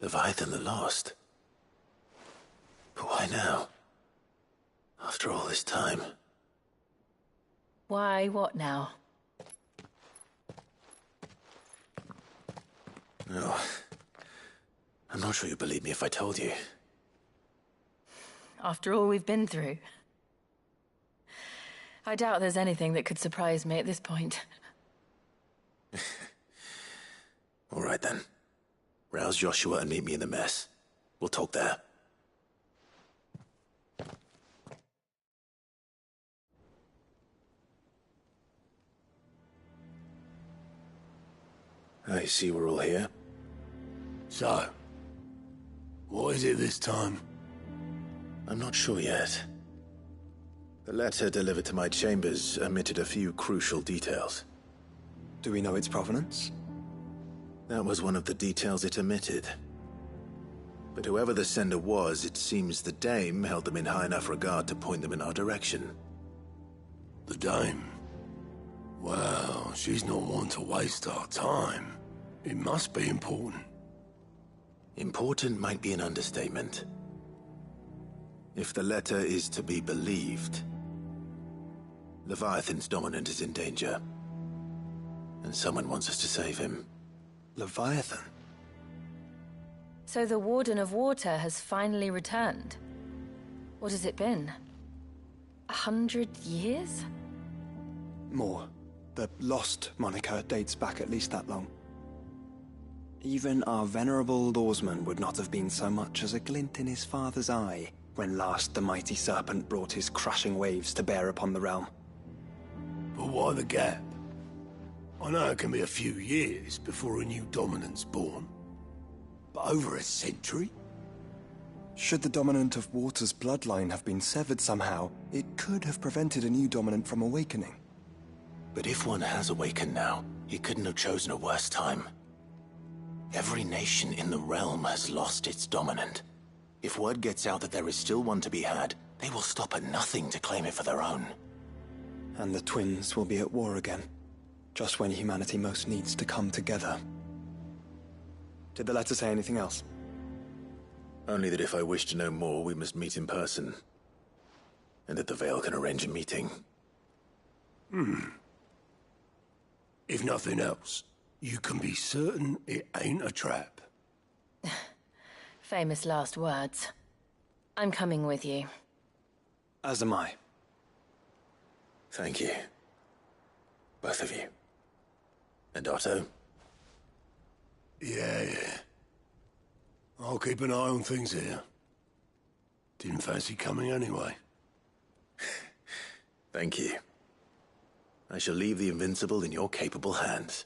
Leviathan the Lost. But why now? After all this time. Why, what now? No. I'm not sure you'd believe me if I told you. After all we've been through. I doubt there's anything that could surprise me at this point. All right then. Rouse Joshua and meet me in the mess. We'll talk there. I see we're all here. So, what is it this time? I'm not sure yet. The letter delivered to my chambers omitted a few crucial details. Do we know its provenance? That was one of the details it omitted. But whoever the sender was, it seems the Dame held them in high enough regard to point them in our direction. The Dame? Well, she's not one to waste our time. It must be important. Important might be an understatement. If the letter is to be believed, Leviathan's dominant is in danger. And someone wants us to save him. Leviathan? So the Warden of Water has finally returned. What has it been? 100 years? More. The Lost moniker dates back at least that long. Even our venerable lawsman would not have been so much as a glint in his father's eye when last the mighty serpent brought his crushing waves to bear upon the realm. But why the gap? I know it can be a few years before a new dominant's born. But over a century? Should the dominant of Water's bloodline have been severed somehow, it could have prevented a new dominant from awakening. But if one has awakened now, he couldn't have chosen a worse time. Every nation in the realm has lost its dominant. If word gets out that there is still one to be had, they will stop at nothing to claim it for their own. And the twins will be at war again, just when humanity most needs to come together. Did the letter say anything else? Only that if I wish to know more, we must meet in person. And that the Veil can arrange a meeting. If nothing else, you can be certain it ain't a trap. Famous last words. I'm coming with you. As am I. Thank you. Both of you. And Otto? Yeah. I'll keep an eye on things here. Didn't fancy coming anyway. Thank you. I shall leave the Invincible in your capable hands.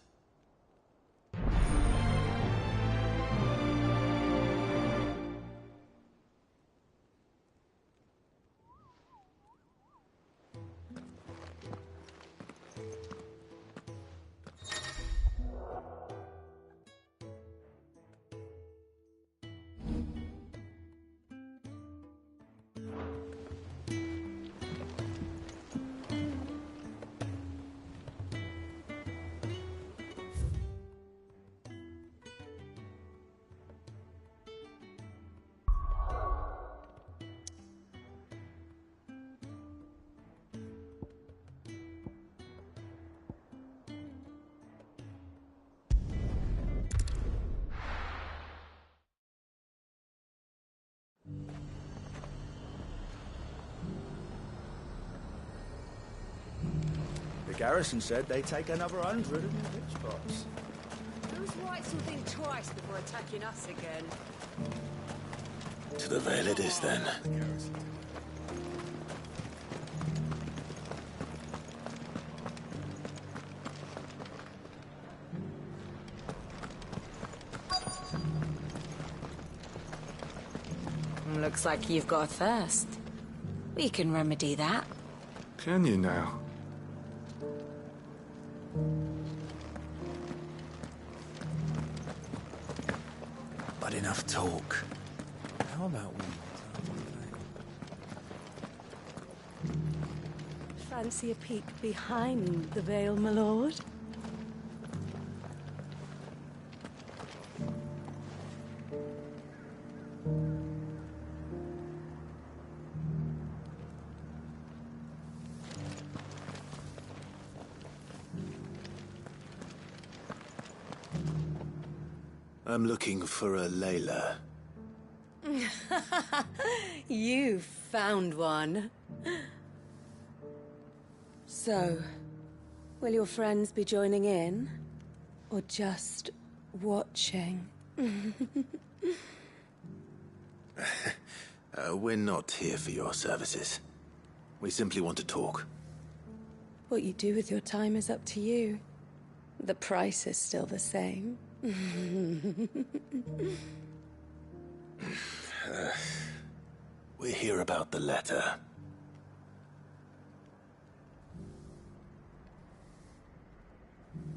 The garrison said they'd take another 100 in the witch box. Those wights will think twice before attacking us again. To the Veil it is, then. Looks like you've got a thirst. We can remedy that. Can you now? But enough talk. How about one? Fancy a peek behind the veil, my lord? I'm looking for a Layla. You found one. So, will your friends be joining in? Or just watching? We're not here for your services. We simply want to talk. What you do with your time is up to you. The price is still the same. We're here about the letter.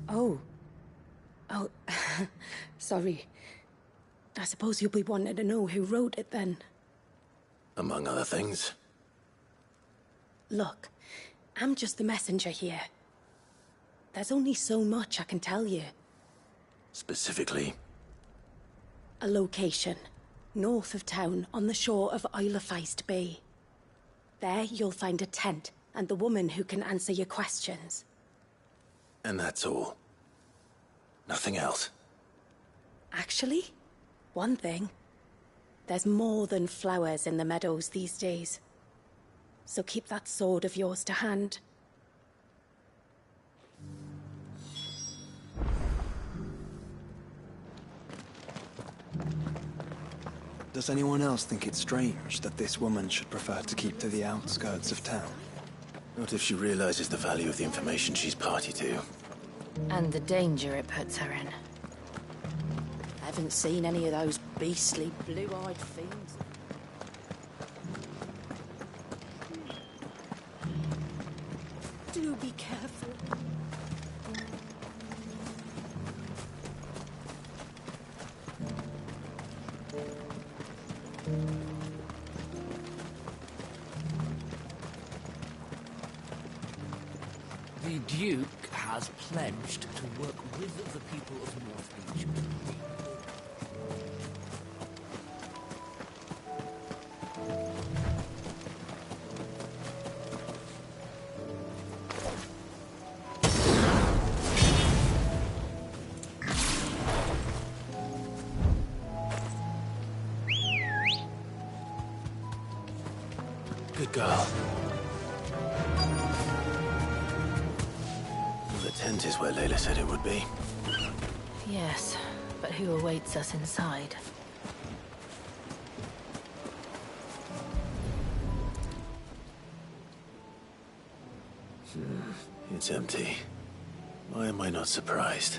Oh. Sorry. I suppose you'll be wanting to know who wrote it then. Among other things. Look, I'm just the messenger here. There's only so much I can tell you. Specifically? A location. North of town, on the shore of Isle of Feist Bay. There you'll find a tent, and the woman who can answer your questions. And that's all? Nothing else? Actually, one thing. There's more than flowers in the meadows these days. So keep that sword of yours to hand. Does anyone else think it's strange that this woman should prefer to keep to the outskirts of town? Not if she realizes the value of the information she's party to. And the danger it puts her in. Haven't seen any of those beastly blue-eyed fiends. Do be careful. The Duke has pledged to work with the people of North Beach. Good girl. The tent is where Layla said it would be. Yes, but who awaits us inside? It's empty. Why am I not surprised?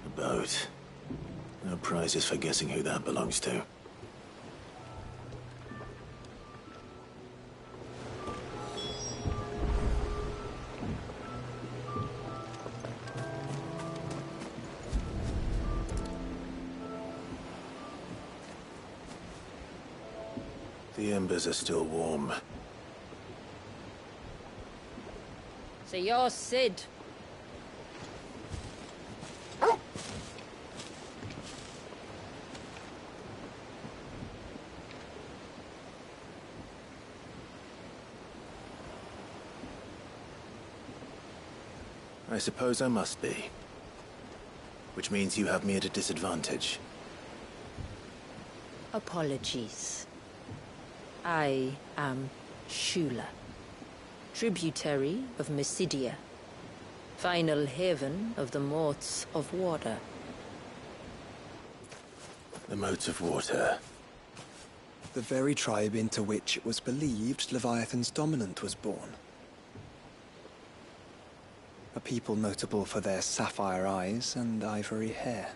A boat. No prizes for guessing who that belongs to. The embers are still warm. So you're Sid. I suppose I must be. Which means you have me at a disadvantage. Apologies. I am Shula, tributary of Mysidia, final haven of the Moats of Water. The Moats of Water. The very tribe into which it was believed Leviathan's dominant was born. A people notable for their sapphire eyes and ivory hair.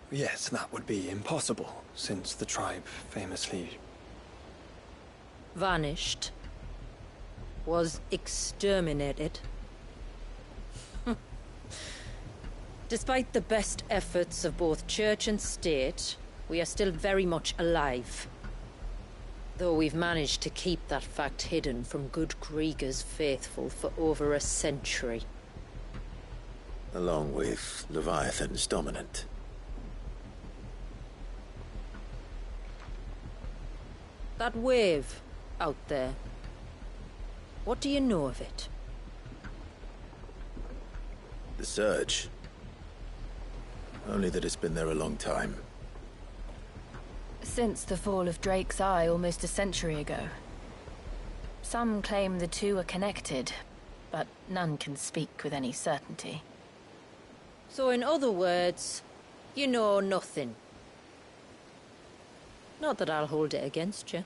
Yes, that would be impossible, since the tribe famously... Vanished. Was exterminated. Despite the best efforts of both church and state, we are still very much alive. Though we've managed to keep that fact hidden from good Krieger's faithful for over a century. along with Leviathan's dominant. That wave out there. What do you know of it? The Surge. Only that it's been there a long time. Since the fall of Drake's Eye almost a century ago. Some claim the two are connected, but none can speak with any certainty. So in other words, you know nothing. Not that I'll hold it against you.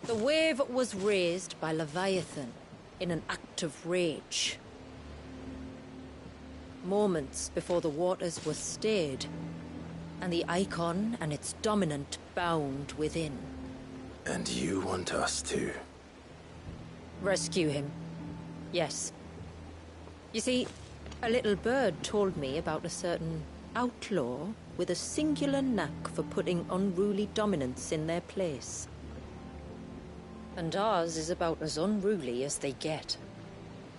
The wave was raised by Leviathan in an act of rage. Moments before the waters were stayed, and the Icon and its dominant bound within. And you want us to? Rescue him. Yes. You see, a little bird told me about a certain outlaw with a singular knack for putting unruly dominants in their place. And ours is about as unruly as they get.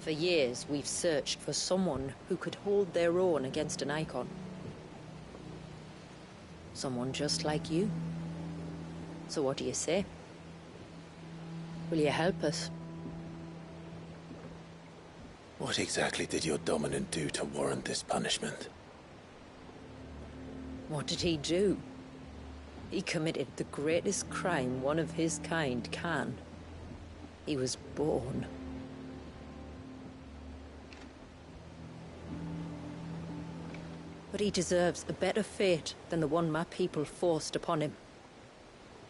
For years, we've searched for someone who could hold their own against an Icon. Someone just like you. So what do you say? Will you help us? What exactly did your dominant do to warrant this punishment? What did he do? He committed the greatest crime one of his kind can. He was born. But he deserves a better fate than the one my people forced upon him.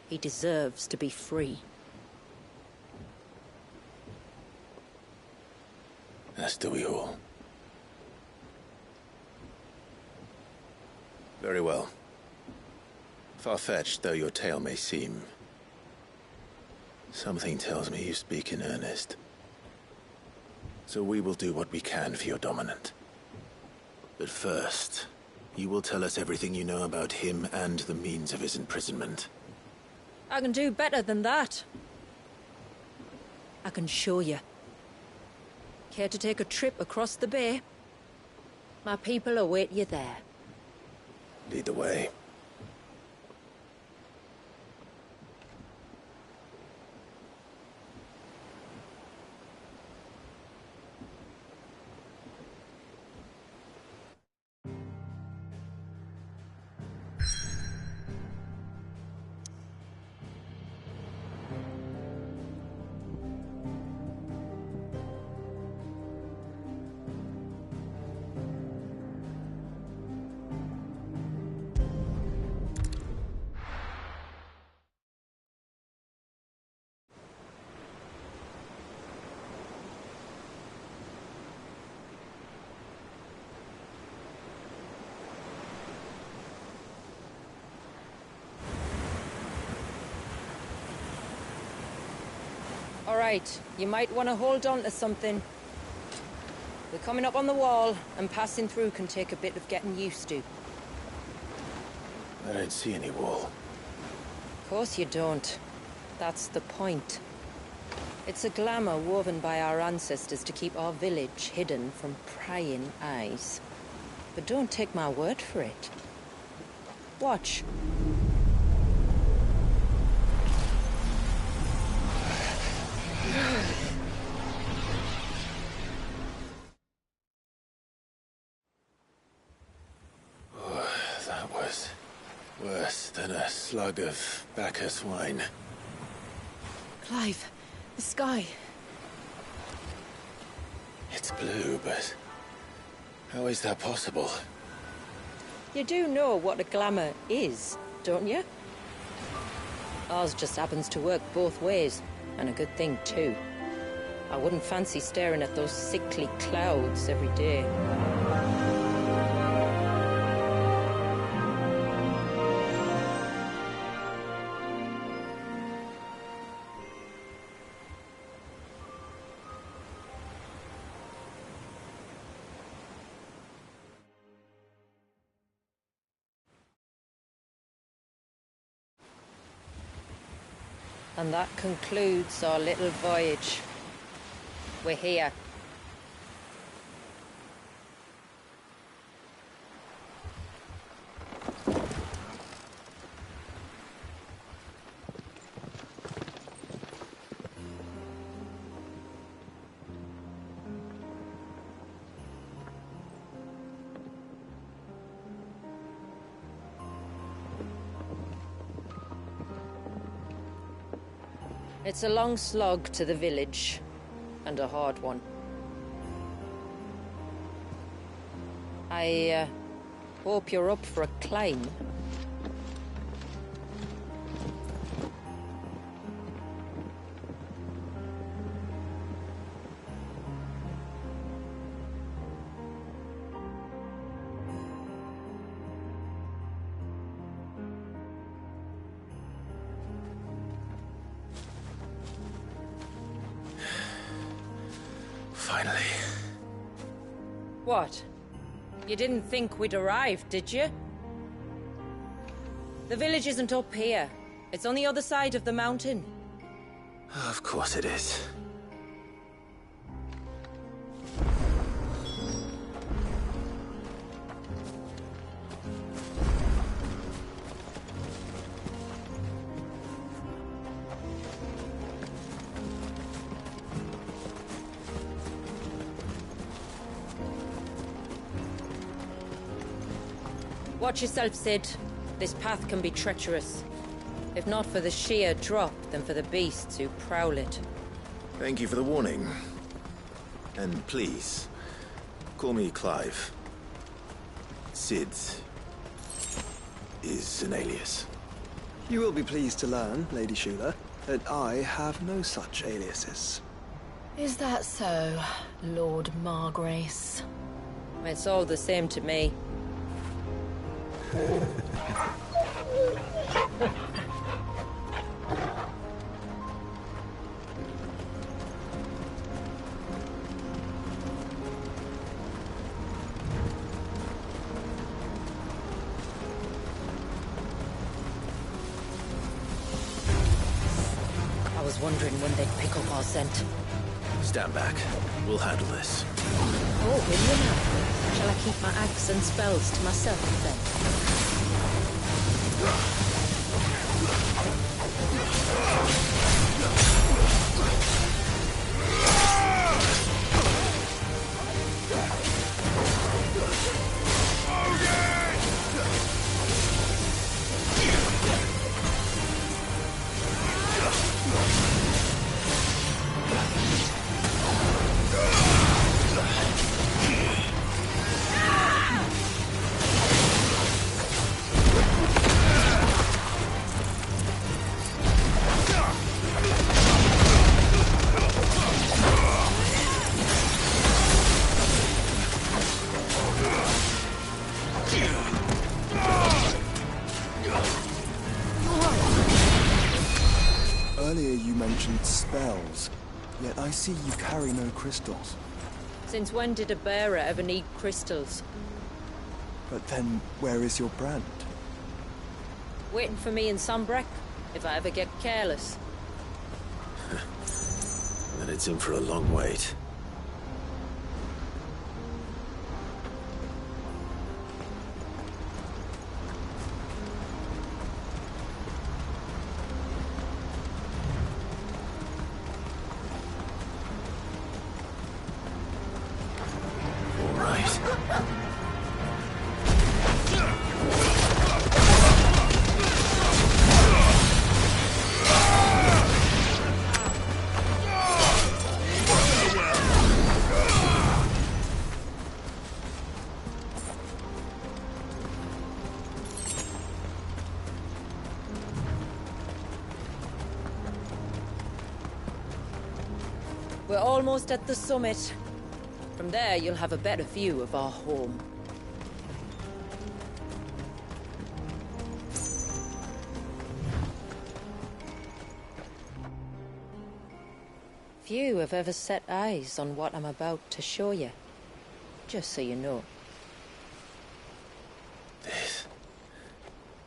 He deserves to be free. As do we all. Very well. Far-fetched though your tale may seem, something tells me you speak in earnest. So we will do what we can for your dominant. But first, you will tell us everything you know about him and the means of his imprisonment. I can do better than that. I can show you. Care to take a trip across the bay? My people await you there. Lead the way. All right, you might want to hold on to something. We're coming up on the wall, and passing through can take a bit of getting used to. I don't see any wall. Of course you don't. That's the point. It's a glamour woven by our ancestors to keep our village hidden from prying eyes. But don't take my word for it. Watch. That was worse than a slug of Bacchus wine. Clive, the sky. It's blue, but how is that possible? You do know what a glamour is, don't you? Ours just happens to work both ways, and a good thing too. I wouldn't fancy staring at those sickly clouds every day. And that concludes our little voyage. We're here. It's a long slog to the village, and a hard one. I hope you're up for a climb. Finally. What? You didn't think we'd arrived, did you? The village isn't up here. It's on the other side of the mountain. Of course it is. Watch yourself, Sid. This path can be treacherous. If not for the sheer drop, then for the beasts who prowl it. Thank you for the warning. And please, call me Clive. Sid is an alias. You will be pleased to learn, Lady Shula, that I have no such aliases. Is that so, Lord Margrace? It's all the same to me. I was wondering when they'd pick up our scent. Stand back. We'll handle this. Oh, will you now? Shall I keep my axe and spells to myself then? Earlier you mentioned spells, yet I see you carry no crystals. Since when did a bearer ever need crystals? But then, where is your brand? Waiting for me in Sunbreck, if I ever get careless. Then it's in for a long wait. We're almost at the summit. From there, you'll have a better view of our home. Few have ever set eyes on what I'm about to show you. Just so you know. This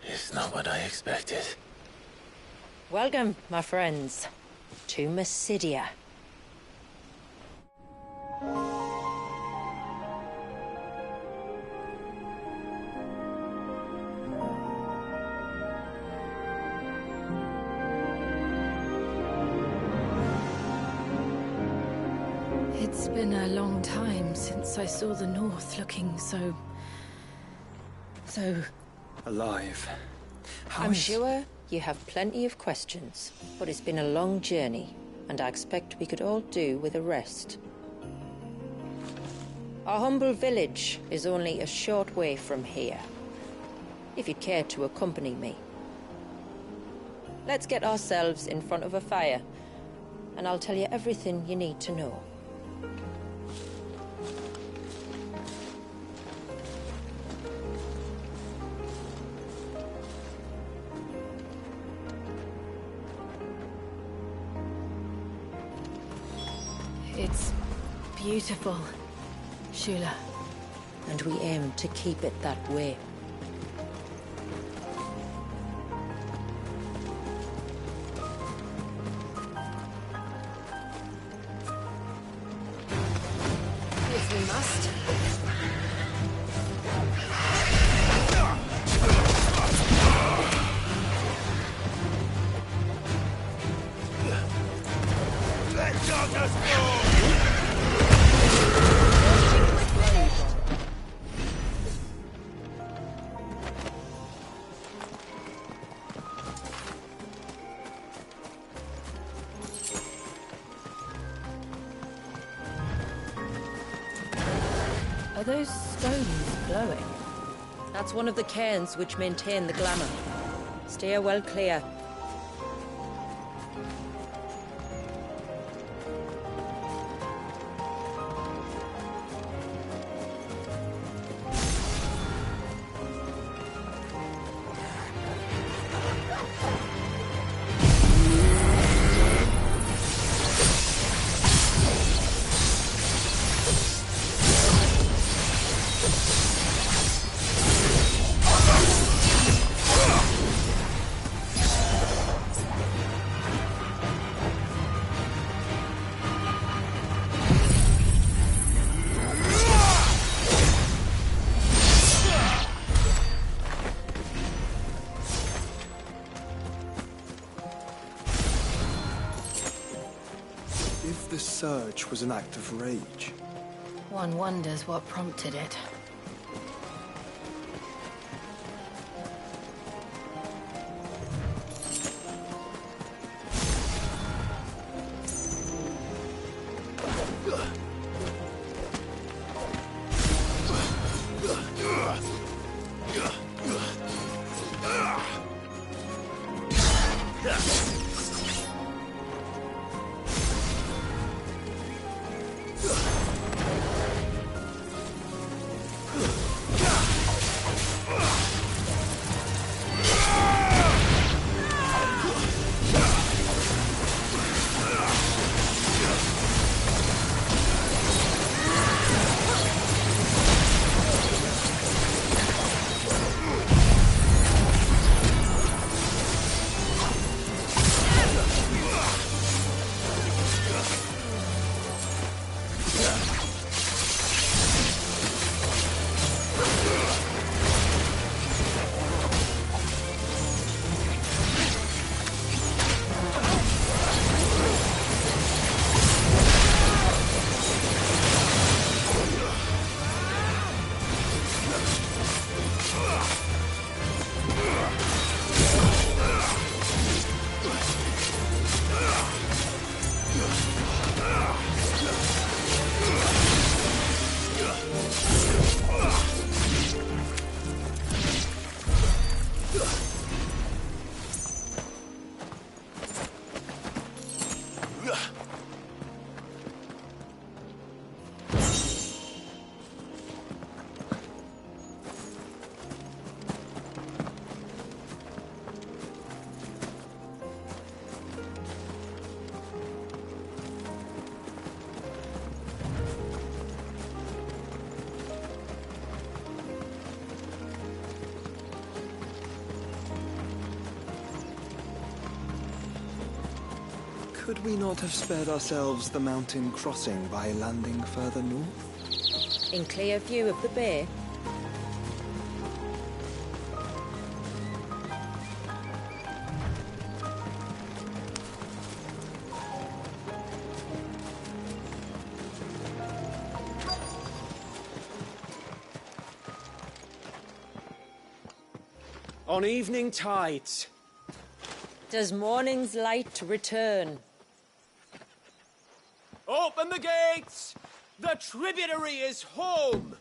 is not what I expected. Welcome, my friends, to Mysidia. It's been a long time since I saw the North looking so... alive. I'm sure you have plenty of questions, but it's been a long journey, and I expect we could all do with a rest. Our humble village is only a short way from here, if you'd care to accompany me. Let's get ourselves in front of a fire, and I'll tell you everything you need to know. It's beautiful, Shula. And we aim to keep it that way. If we must. Are those stones glowing? That's one of the cairns which maintain the glamour. Steer well clear. If the surge was an act of rage, One wonders what prompted it. Could we not have spared ourselves the mountain crossing by landing further north? In clear view of the bay? On evening tides. Does morning's light return? Open the gates! The tributary is home!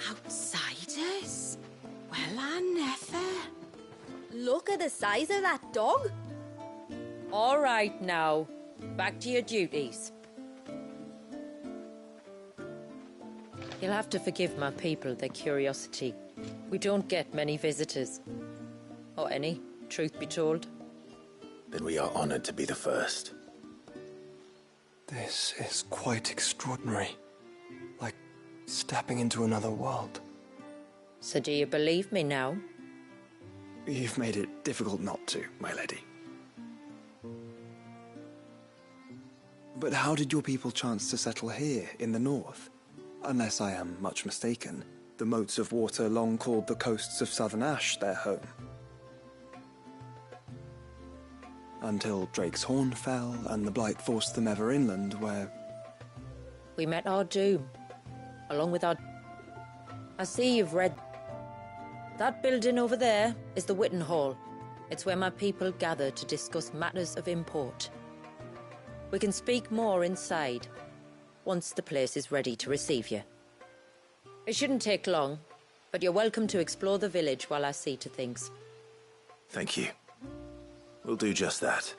Outsiders? Well, I never. Look at the size of that dog. All right now, back to your duties. You'll have to forgive my people their curiosity. We don't get many visitors. Or any, truth be told. Then we are honored to be the first. This is quite extraordinary. Like stepping into another world. So do you believe me now? You've made it difficult not to, my lady. But how did your people chance to settle here in the north? Unless I am much mistaken, the moats of water long called the coasts of Southern Ash their home. Until Drake's Horn fell and the Blight forced them ever inland, where... We met our doom, along with our... I see you've read... That building over there is the Witten Hall. It's where my people gather to discuss matters of import. We can speak more inside, once the place is ready to receive you. It shouldn't take long, but you're welcome to explore the village while I see to things. Thank you. We'll do just that.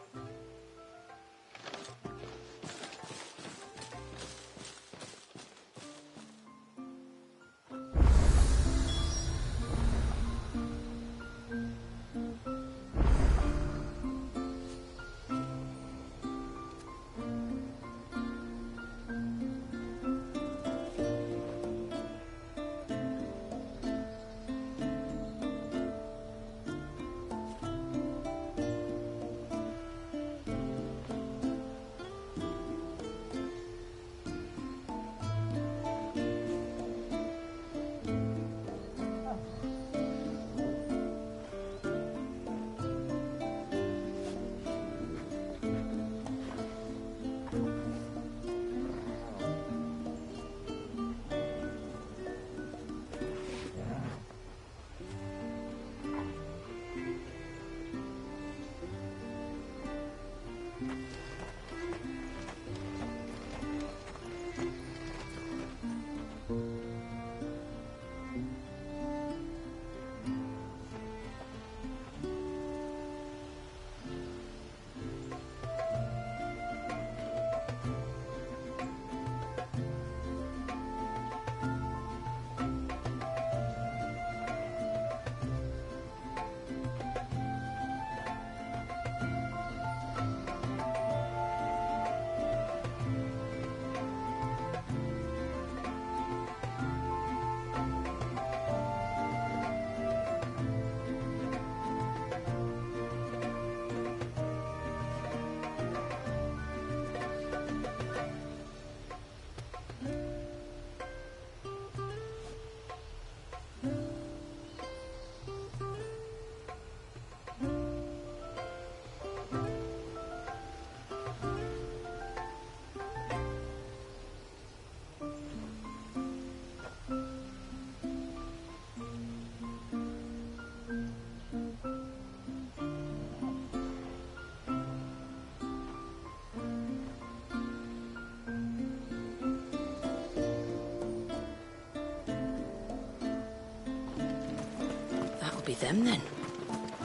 Be them then.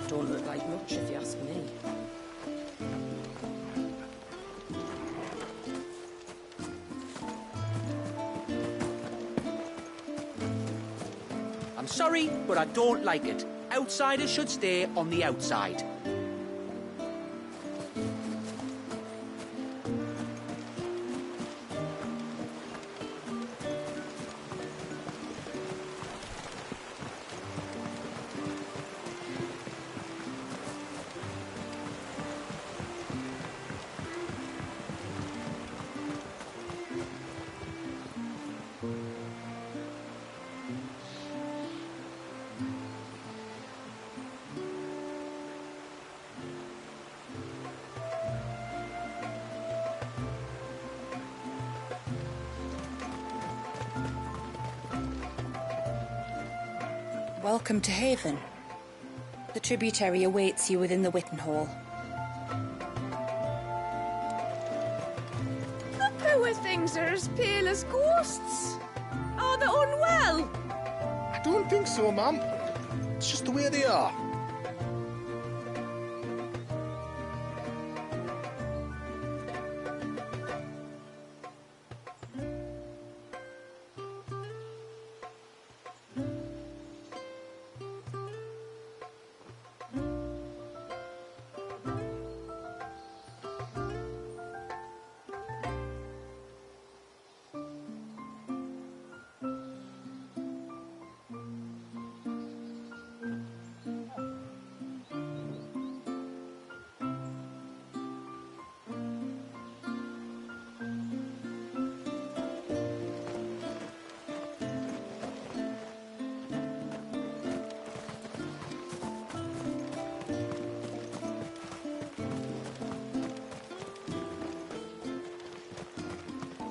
Don't look like much if you ask me. Sorry, but I don't like it. Outsiders should stay on the outside. Welcome to Haven. The tributary awaits you within the Witten Hall. The poor things are as pale as ghosts. Are they unwell? I don't think so, ma'am. It's just the way they are.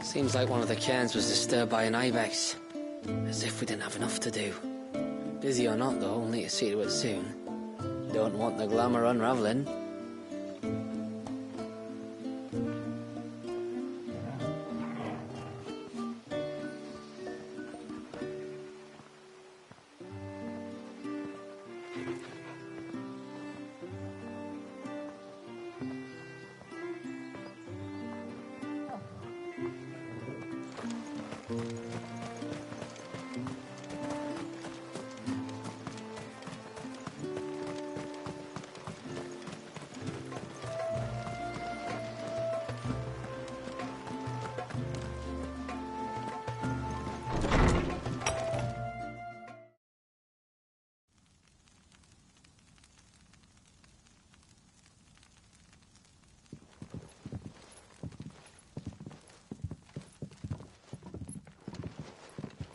Seems like one of the cairns was disturbed by an ibex. As if we didn't have enough to do. Busy or not, though, we'll need to see to it soon. Don't want the glamour unravelling.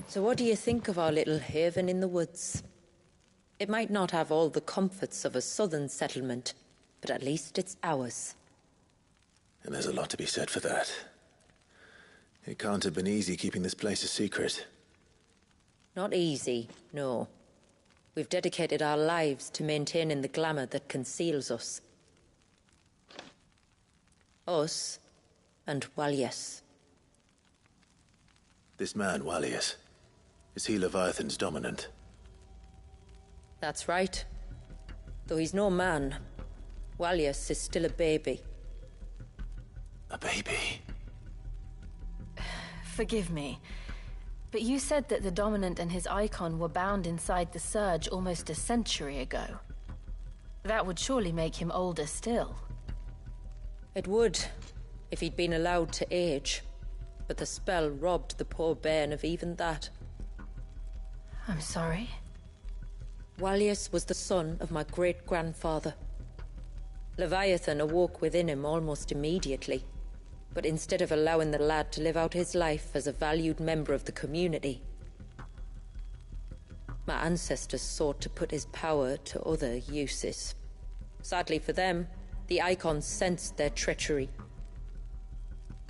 So what do you think of our little haven in the woods? It might not have all the comforts of a southern settlement, but at least it's ours. And there's a lot to be said for that. It can't have been easy keeping this place a secret. Not easy, no. We've dedicated our lives to maintaining the glamour that conceals us. Us and Wallius. This man, Wallius, is he Leviathan's dominant? That's right. Though he's no man, Wallius is still a baby. A baby? Forgive me, but you said that the Dominant and his icon were bound inside the Surge almost a century ago. That would surely make him older still. It would, if he'd been allowed to age. But the spell robbed the poor bairn of even that. I'm sorry? Wallius was the son of my great-grandfather. Leviathan awoke within him almost immediately. But instead of allowing the lad to live out his life as a valued member of the community, my ancestors sought to put his power to other uses. Sadly for them, the Icons sensed their treachery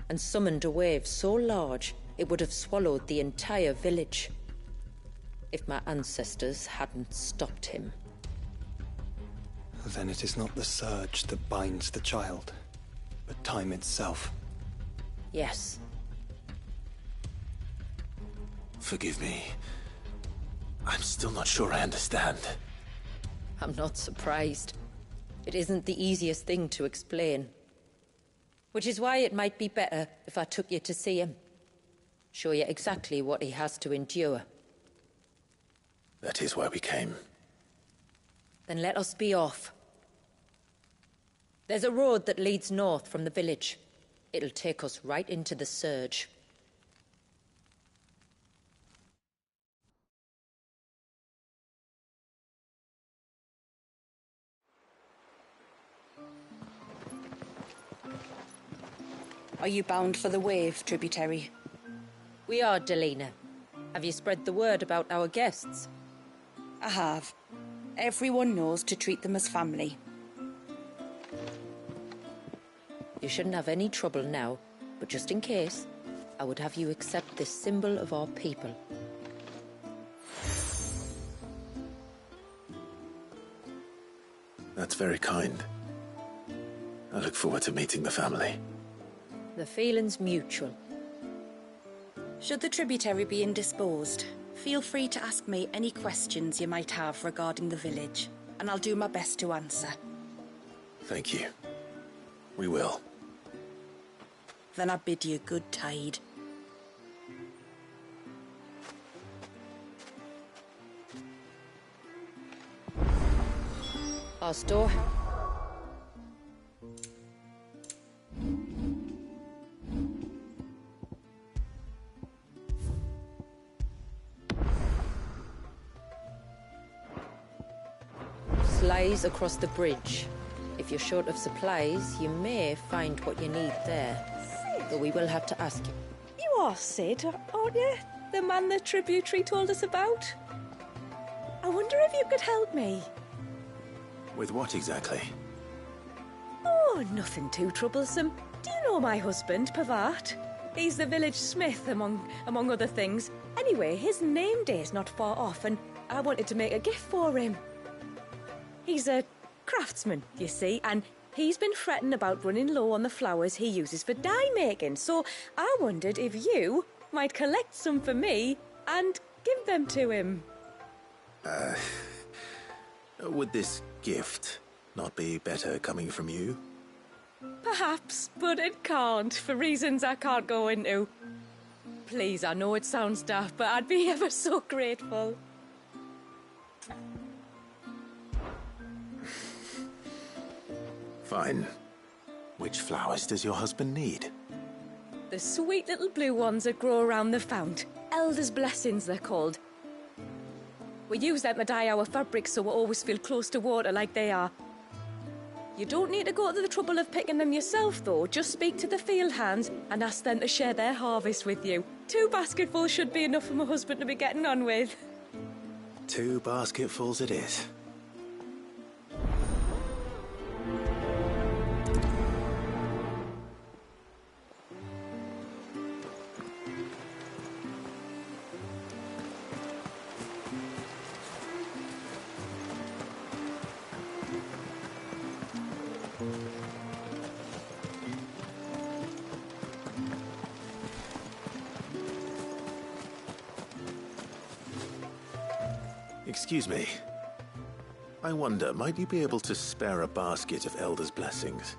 and summoned a wave so large it would have swallowed the entire village if my ancestors hadn't stopped him. Then it is not the surge that binds the child, but time itself. Yes. Forgive me. I'm still not sure I understand. I'm not surprised. It isn't the easiest thing to explain. Which is why it might be better if I took you to see him. Show you exactly what he has to endure. That is why we came. Then let us be off. There's a road that leads north from the village. It'll take us right into the Surge. Are you bound for the Wave, tributary? We are, Delina. Have you spread the word about our guests? I have. Everyone knows to treat them as family. You shouldn't have any trouble now, but just in case, I would have you accept this symbol of our people. That's very kind. I look forward to meeting the family. The feeling's mutual. Should the tributary be indisposed, feel free to ask me any questions you might have regarding the village, and I'll do my best to answer. Thank you. We will. Then I bid you good tide. Our storehouse. Lies across the bridge. If you're short of supplies, you may find what you need there. But we will have to ask you. You are Sid, aren't you? The man the tributary told us about? I wonder if you could help me. With what exactly? Oh, nothing too troublesome. Do you know my husband, Pavat? He's the village smith, among other things. Anyway, his name day's not far off, and I wanted to make a gift for him. He's a craftsman, you see, and he's been fretting about running low on the flowers he uses for dye making, so I wondered if you might collect some for me and give them to him. Would this gift not be better coming from you? Perhaps, but it can't, for reasons I can't go into. Please, I know it sounds daft, but I'd be ever so grateful. Fine. Which flowers does your husband need? The sweet little blue ones that grow around the fount. Elder's blessings, they're called. We use them to dye our fabrics so we always feel close to water like they are. You don't need to go to the trouble of picking them yourself, though. Just speak to the field hands and ask them to share their harvest with you. 2 basketfuls should be enough for my husband to be getting on with. 2 basketfuls it is. Excuse me. I wonder, might you be able to spare a basket of Elder's blessings?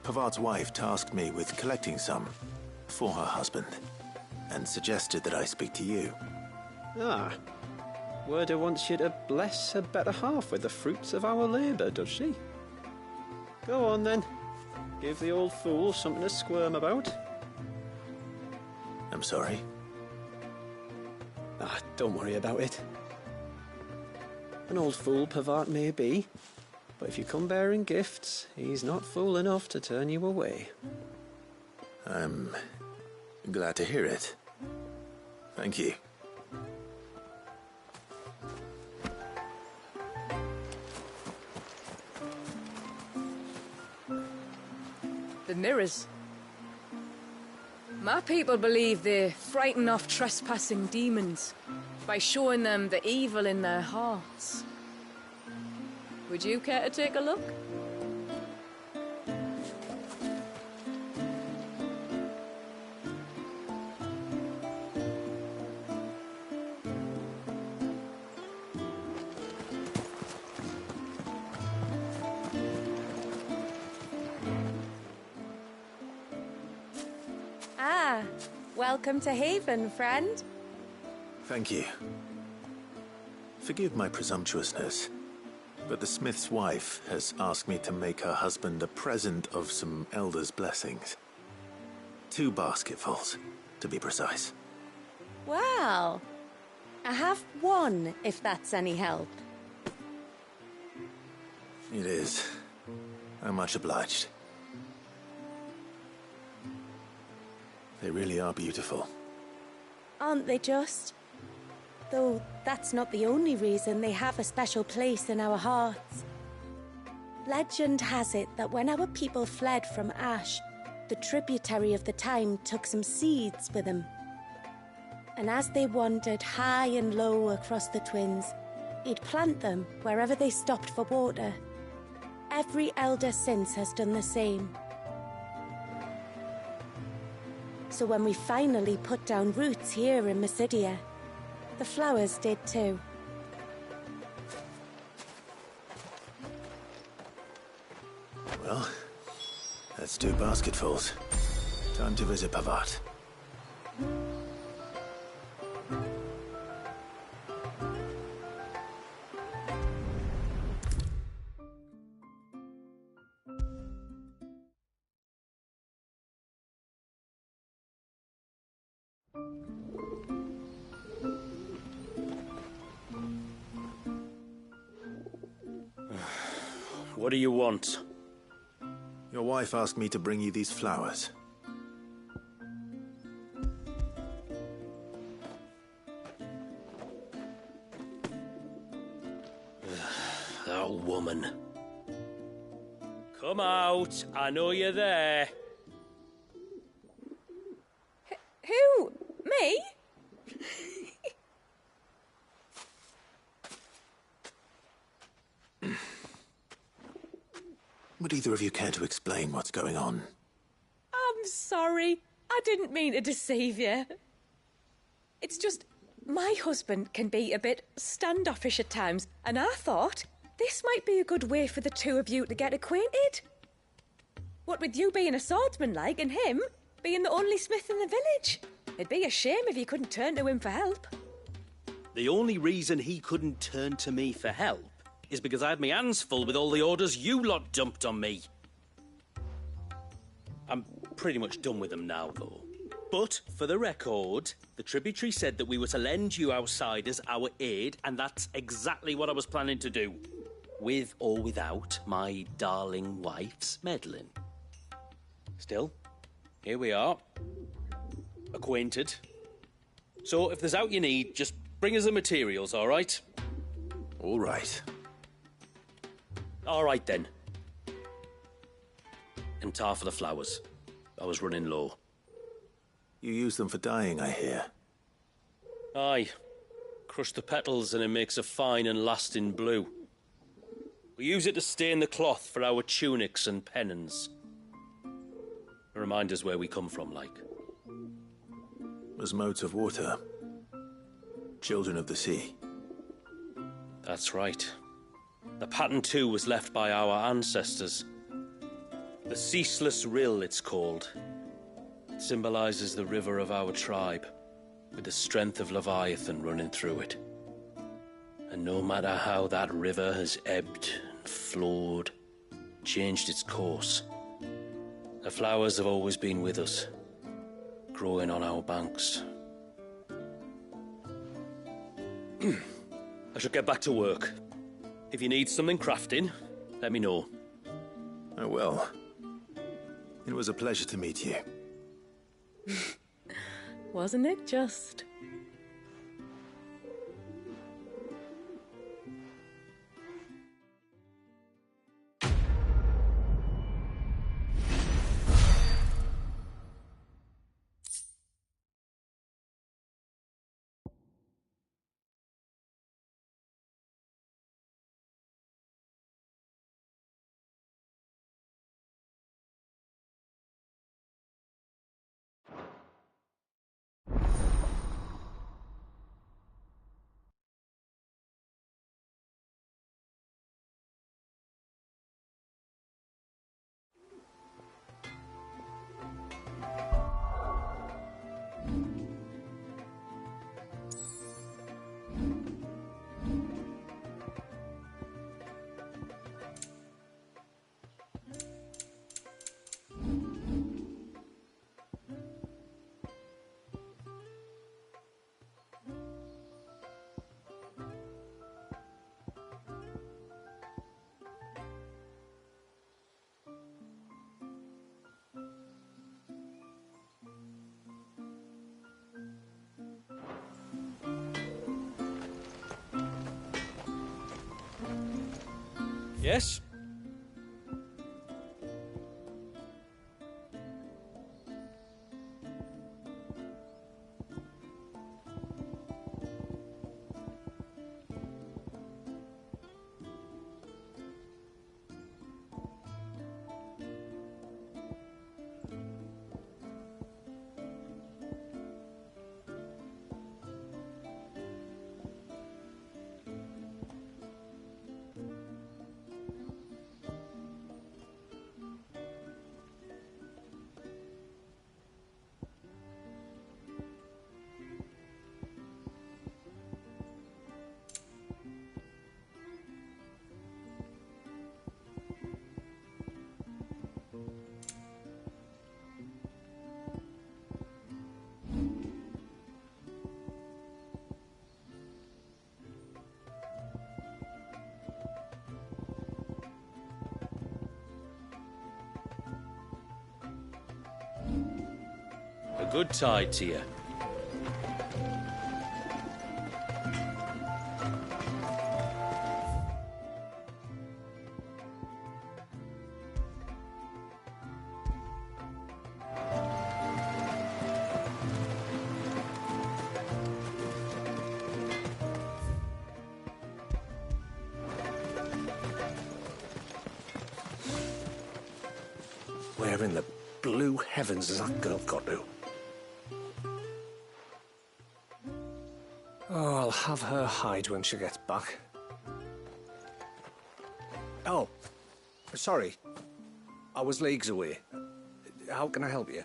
Pavart's wife tasked me with collecting some for her husband, and suggested that I speak to you. Ah. Werda wants you to bless her better half with the fruits of our labour, does she? Go on then. Give the old fool something to squirm about. I'm sorry. Ah, don't worry about it. An old fool Pavart may be, but if you come bearing gifts, he's not fool enough to turn you away. I'm glad to hear it. Thank you. The mirrors. My people believe they frighten off trespassing demons by showing them the evil in their hearts. Would you care to take a look? Ah, welcome to Haven, friend. Thank you. Forgive my presumptuousness, but the smith's wife has asked me to make her husband a present of some elder's blessings. 2 basketfuls, to be precise. Well, I have one, if that's any help. It is. I'm much obliged. They really are beautiful. Aren't they just? Though that's not the only reason they have a special place in our hearts. Legend has it that when our people fled from Ash, the tributary of the Tyne took some seeds with them. And as they wandered high and low across the Twins, he'd plant them wherever they stopped for water. Every elder since has done the same. So when we finally put down roots here in Mysidia, the flowers did too. Well, that's 2 basketfuls. Time to visit Pavat. What do you want? Your wife asked me to bring you these flowers. That woman. Come out. I know you're there. Who? Me? Would either of you care to explain what's going on? I'm sorry. I didn't mean to deceive you. It's just, my husband can be a bit standoffish at times, and I thought this might be a good way for the 2 of you to get acquainted. What with you being a swordsman like, and him being the only smith in the village. It'd be a shame if you couldn't turn to him for help. The only reason he couldn't turn to me for help is because I had my hands full with all the orders you lot dumped on me. I'm pretty much done with them now, though. But, for the record, the tributary said that we were to lend you outsiders our aid, and that's exactly what I was planning to do. With or without my darling wife's meddling. Still, here we are. Acquainted. So, if there's out you need, just bring us the materials, all right? All right. All right, then. And tar for the flowers. I was running low. You use them for dyeing, I hear. Aye. Crush the petals and it makes a fine and lasting blue. We use it to stain the cloth for our tunics and pennons. Remind us where we come from, like. As modes of water. Children of the sea. That's right. The pattern, too, was left by our ancestors. The Ceaseless Rill, it's called. It symbolizes the river of our tribe, with the strength of Leviathan running through it. And no matter how that river has ebbed and flowed, changed its course, the flowers have always been with us, growing on our banks. I should get back to work. If you need something crafting, let me know. I will. It was a pleasure to meet you. Wasn't it just? Yes? A good tide to you. Where in the blue heavens has that girl got to? Oh, I'll have her hide when she gets back. Oh, sorry. I was leagues away. How can I help you?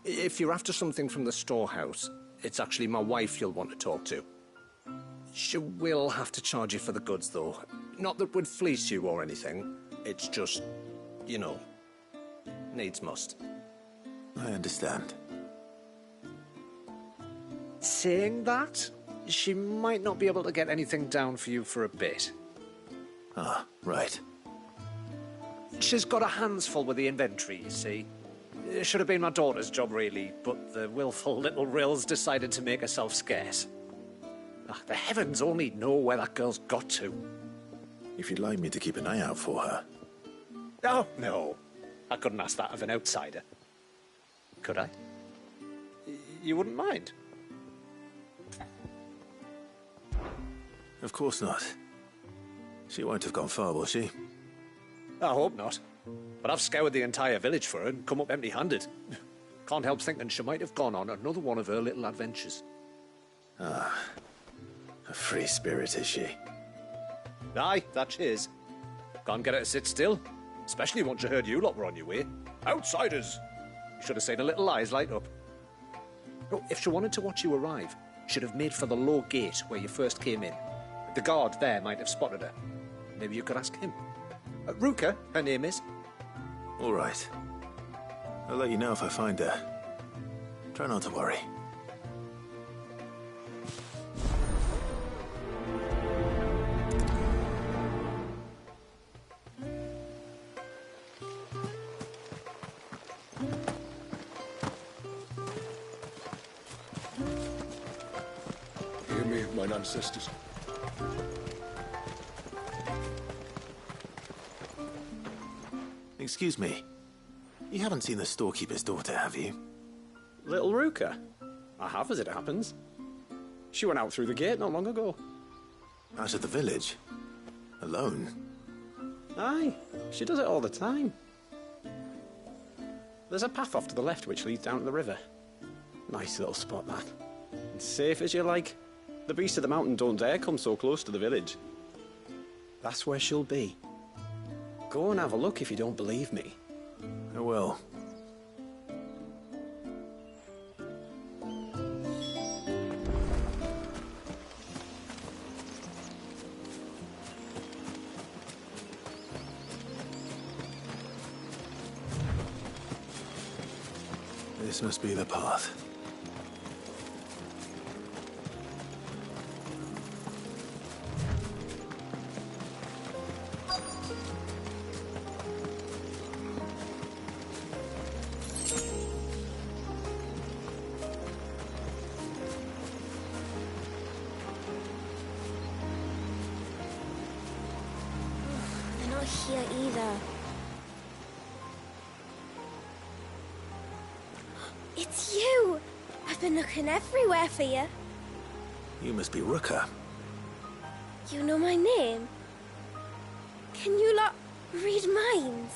If you're after something from the storehouse, it's actually my wife you'll want to talk to. She will have to charge you for the goods, though. Not that we'd fleece you or anything. It's just, you know, needs must. I understand. Saying that, she might not be able to get anything down for you for a bit. Ah, right. She's got her hands full with the inventory, you see. It should have been my daughter's job, really, but the willful little Rills decided to make herself scarce. The heavens only know where that girl's got to. If you'd like me to keep an eye out for her. Oh, no. I couldn't ask that of an outsider. Could I? You wouldn't mind? Of course not. She won't have gone far, will she? I hope not. But I've scoured the entire village for her and come up empty-handed. Can't help thinking she might have gone on another one of her little adventures. Ah. A free spirit, is she? Aye, that she is. Can't get her to sit still. Especially once you heard you lot were on your way. Outsiders! You should have seen her little eyes light up. Oh, if she wanted to watch you arrive, she'd have made for the low gate where you first came in. The guard there might have spotted her. Maybe you could ask him. Ruka, her name is. All right. I'll let you know if I find her. Try not to worry. Hear me, mine ancestors. Excuse me. You haven't seen the storekeeper's daughter, have you? Little Ruka? I have, as it happens. She went out through the gate not long ago. Out of the village? Alone? Aye, she does it all the time. There's a path off to the left which leads down to the river. Nice little spot, that. And safe as you like. The beasts of the mountain don't dare come so close to the village. That's where she'll be. Go and have a look if you don't believe me. I will. This must be the path. here either. It's you! I've been looking everywhere for you. You must be Ruka. You know my name? Can you lot read minds?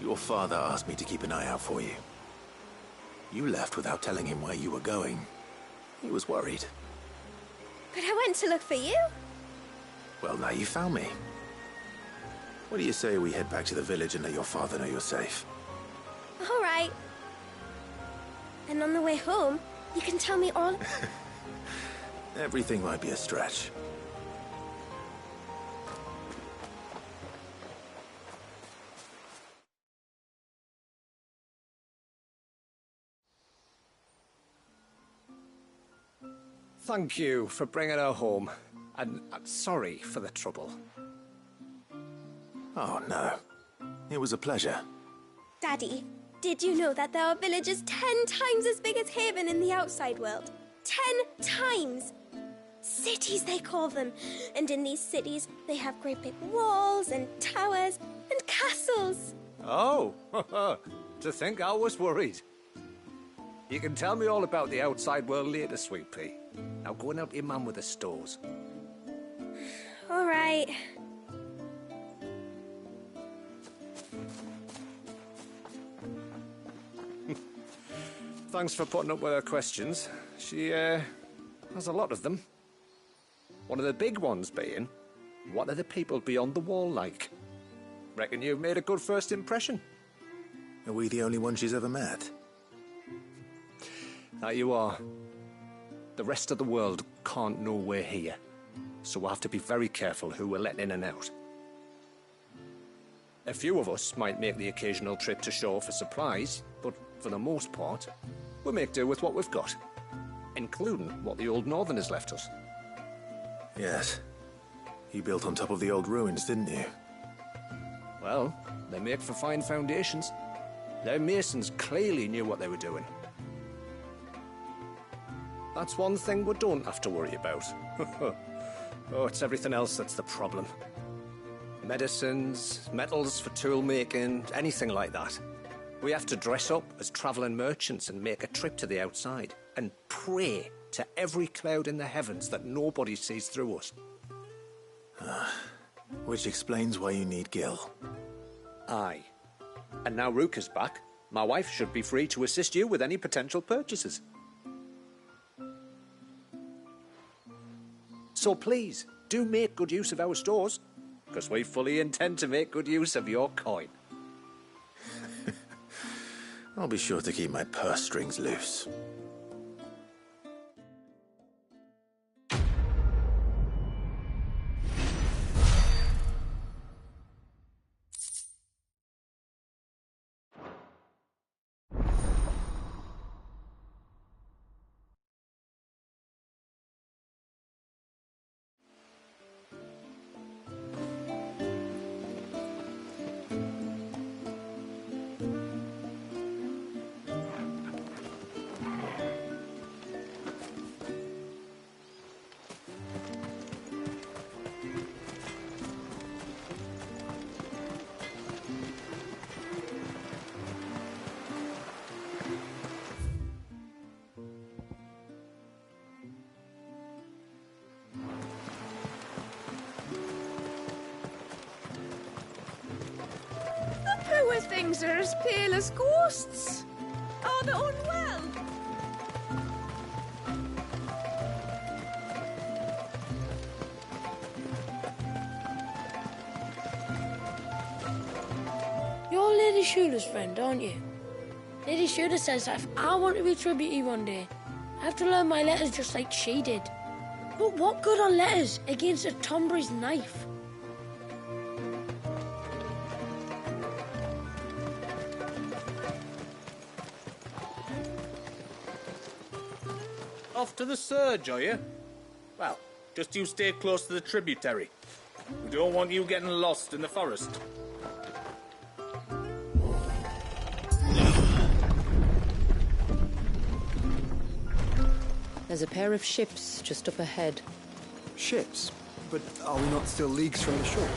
Your father asked me to keep an eye out for you. You left without telling him where you were going. He was worried. But I went to look for you. Well, now you found me. What do you say we head back to the village and let your father know you're safe? All right. And on the way home, you can tell me all... Everything might be a stretch. Thank you for bringing her home. And sorry for the trouble. Oh, no. It was a pleasure. Daddy, did you know that there are villages 10 times as big as Haven in the outside world? 10 times! Cities, they call them. And in these cities, they have great big walls and towers and castles. Oh, to think I was worried. You can tell me all about the outside world later, Sweet Pea. Now go and help your mum with the stores. All right. Thanks for putting up with her questions. She, has a lot of them. One of the big ones being, what are the people beyond the wall like? Reckon you've made a good first impression. Are we the only ones she's ever met? That you are. The rest of the world can't know we're here, so we'll have to be very careful who we're letting in and out. A few of us might make the occasional trip to shore for supplies, but for the most part, we'll make do with what we've got, including what the old Northerners left us. Yes. You built on top of the old ruins, didn't you? Well, they make for fine foundations. Their masons clearly knew what they were doing. That's one thing we don't have to worry about. Oh, it's everything else that's the problem. Medicines, metals for tool making, anything like that. We have to dress up as travelling merchants and make a trip to the outside and pray to every cloud in the heavens that nobody sees through us. Which explains why you need Gil. Aye. And now Ruka's back, my wife should be free to assist you with any potential purchases. So please, do make good use of our stores, because we fully intend to make good use of your coin. I'll be sure to keep my purse strings loose. Poor things are as pale as ghosts. Are they unwell? You're Lady Shula's friend, aren't you? Lady Shula says that if I want to be tributary one day, I have to learn my letters just like she did. But what good are letters against a Tombury's knife? Off to the surge, are you? Well, just you stay close to the tributary. We don't want you getting lost in the forest. There's a pair of ships just up ahead. Ships? But are we not still leagues from the shore?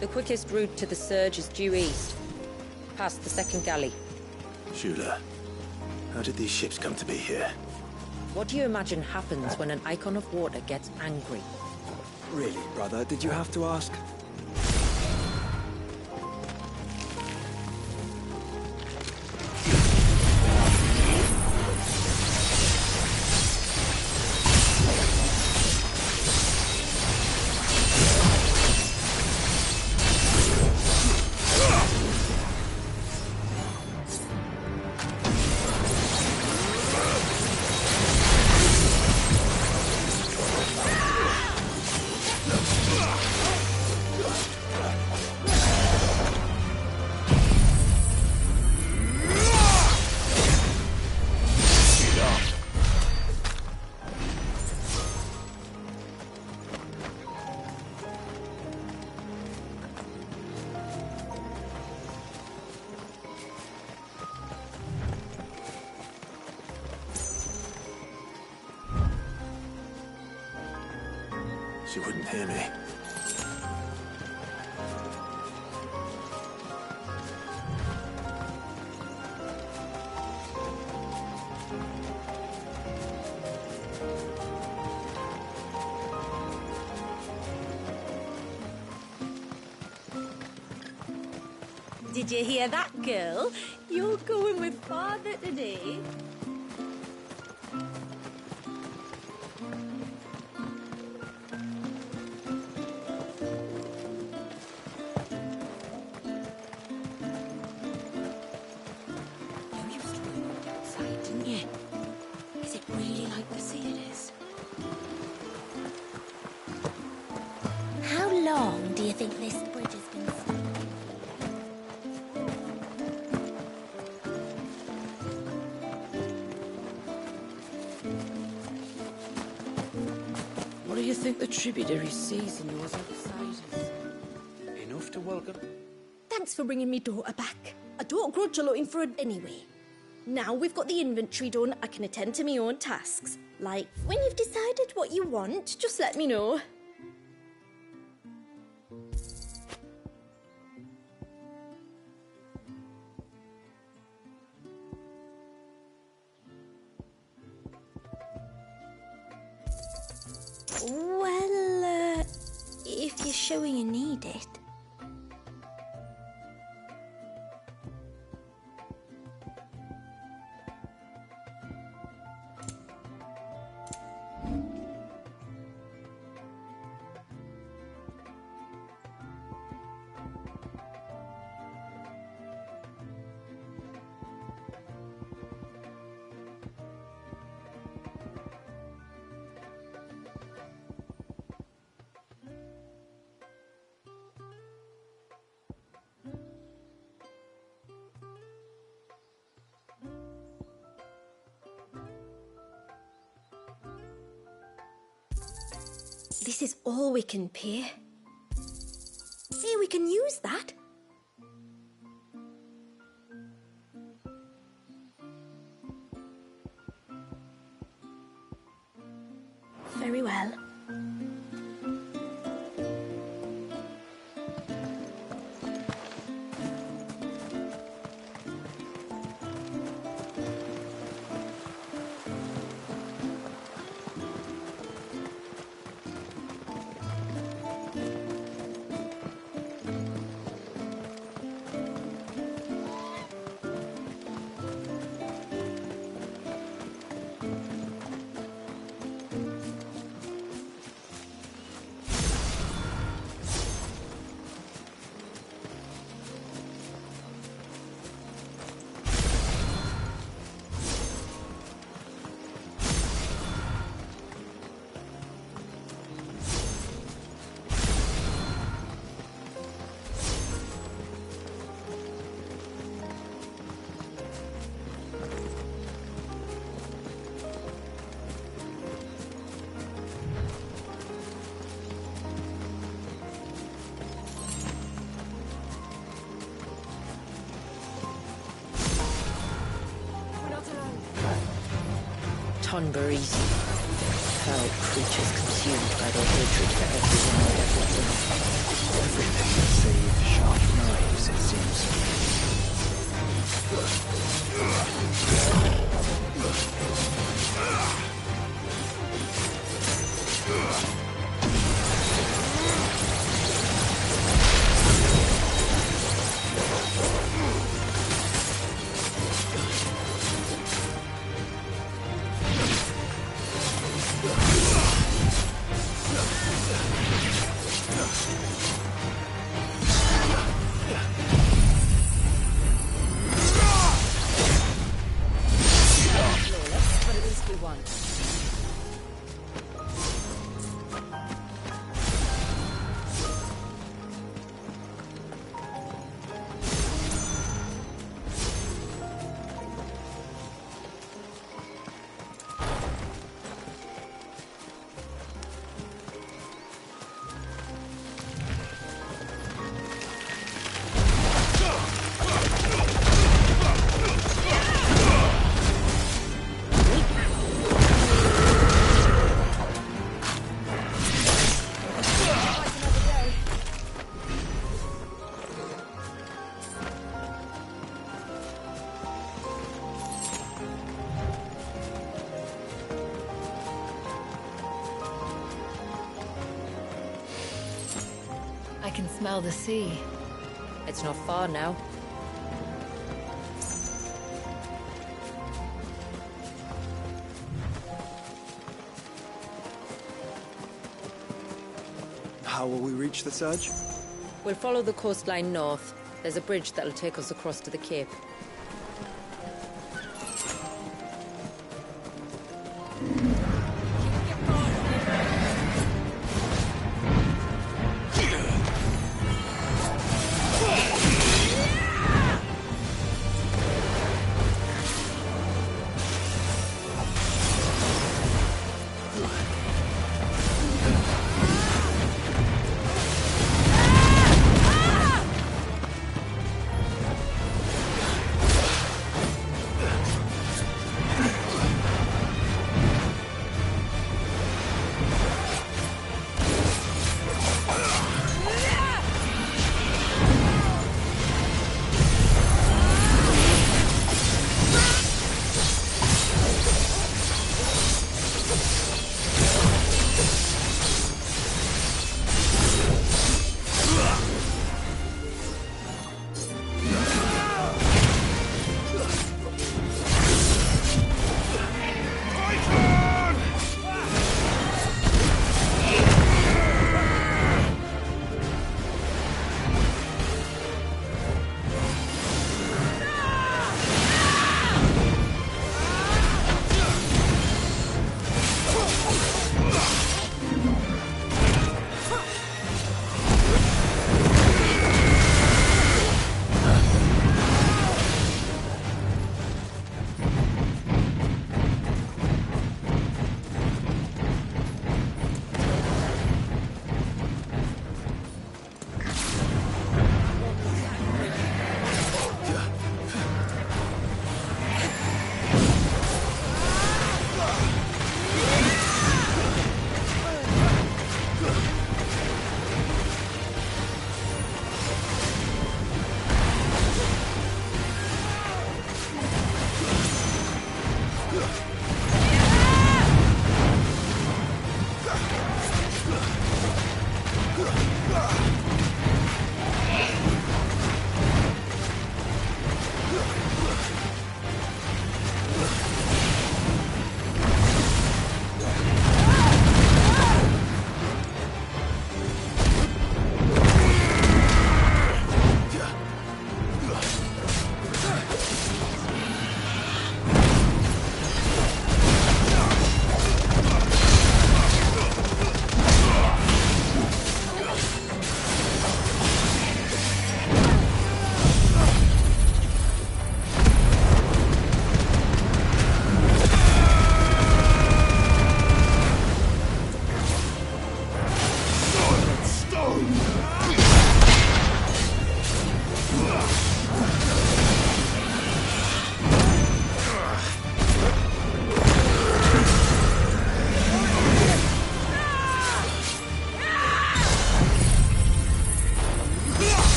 The quickest route to the surge is due east, past the second galley. Shula, how did these ships come to be here? What do you imagine happens when an icon of water gets angry? Really, brother? Did you have to ask? She wouldn't hear me. Did you hear that, girl? You're going with father today. How long do you think this bridge has been stuck? What do you think the tributary sees in those outsiders? Enough to welcome. Thanks for bringing me daughter back. I don't grudge looking for it anyway. Now we've got the inventory done, I can attend to my own tasks. Like, when you've decided what you want, just let me know. Well, if you're sure you need it. This is all we can pay. Hey, we can use that. Very well. Tonberries. Foul creatures consumed by their hatred for everyone and everything. Everything save sharp knives, it seems. But at least we won. I can smell the sea. It's not far now. How will we reach the surge? We'll follow the coastline north. There's a bridge that'll take us across to the cape.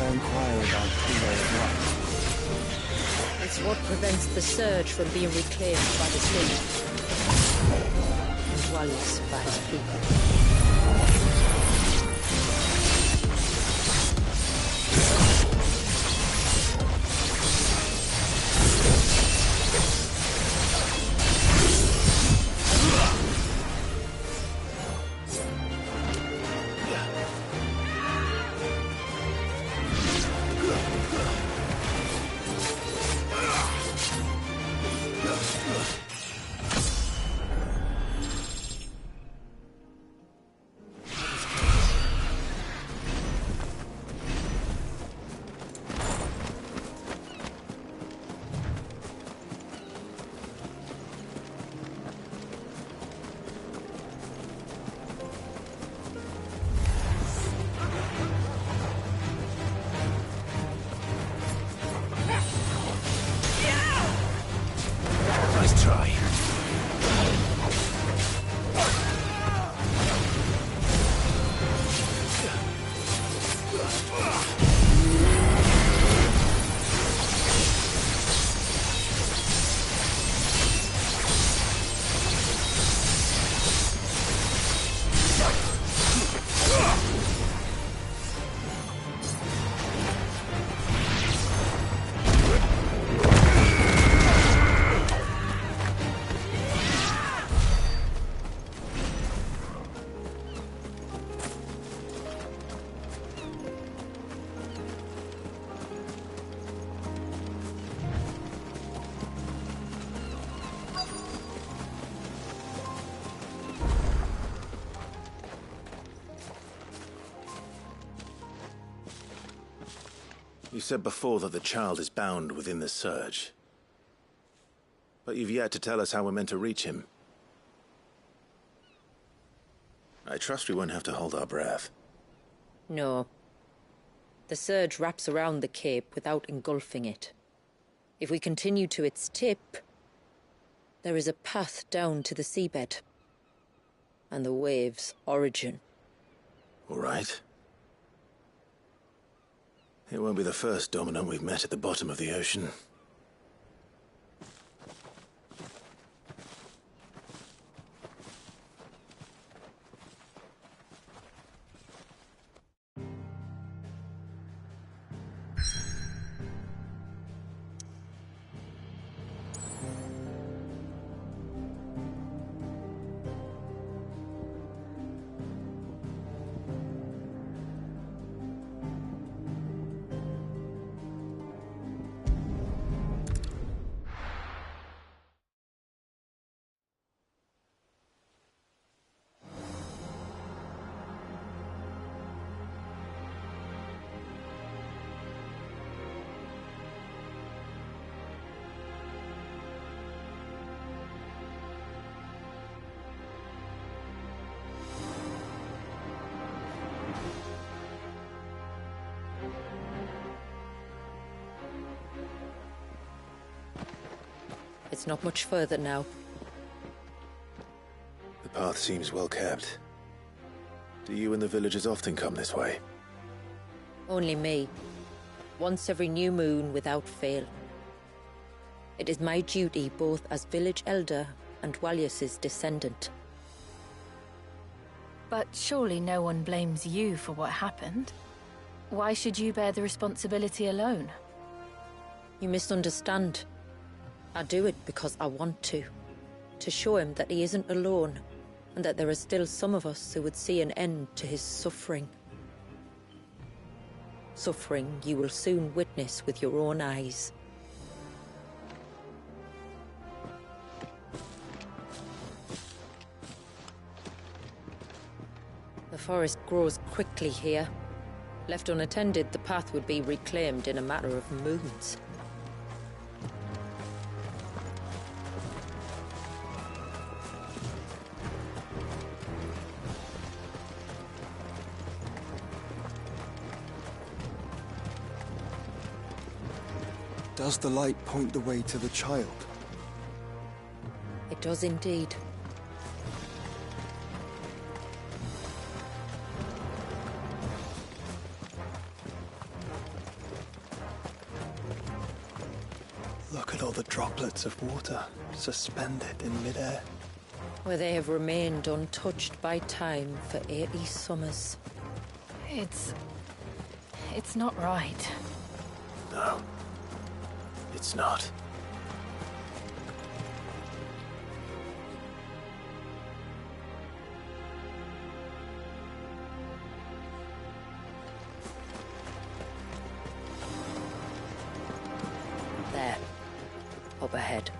I inquire about Tilo of Light? It's what prevents the surge from being reclaimed by the sea. And Wallace by his people. Nice try. You said before that the child is bound within the surge. But you've yet to tell us how we're meant to reach him. I trust we won't have to hold our breath. No. The surge wraps around the cape without engulfing it. If we continue to its tip, there is a path down to the seabed. And the wave's origin. All right. It won't be the first dominant we've met at the bottom of the ocean. It's not much further now. The path seems well kept. Do you and the villagers often come this way? Only me. Once every new moon without fail. It is my duty both as village elder and Wallace's descendant. But surely no one blames you for what happened. Why should you bear the responsibility alone? You misunderstand. I do it because I want to. To show him that he isn't alone, and that there are still some of us who would see an end to his suffering. Suffering you will soon witness with your own eyes. The forest grows quickly here. Left unattended, the path would be reclaimed in a matter of moons. Does the light point the way to the child? It does indeed. with all the droplets of water suspended in midair. Where they have remained untouched by time for 80 summers. It's not right. No. It's not. There. Up ahead.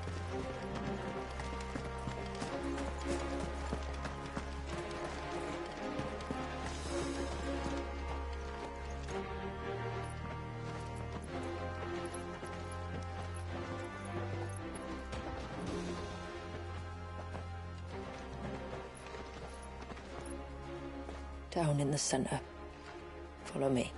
Down in the center. Follow me.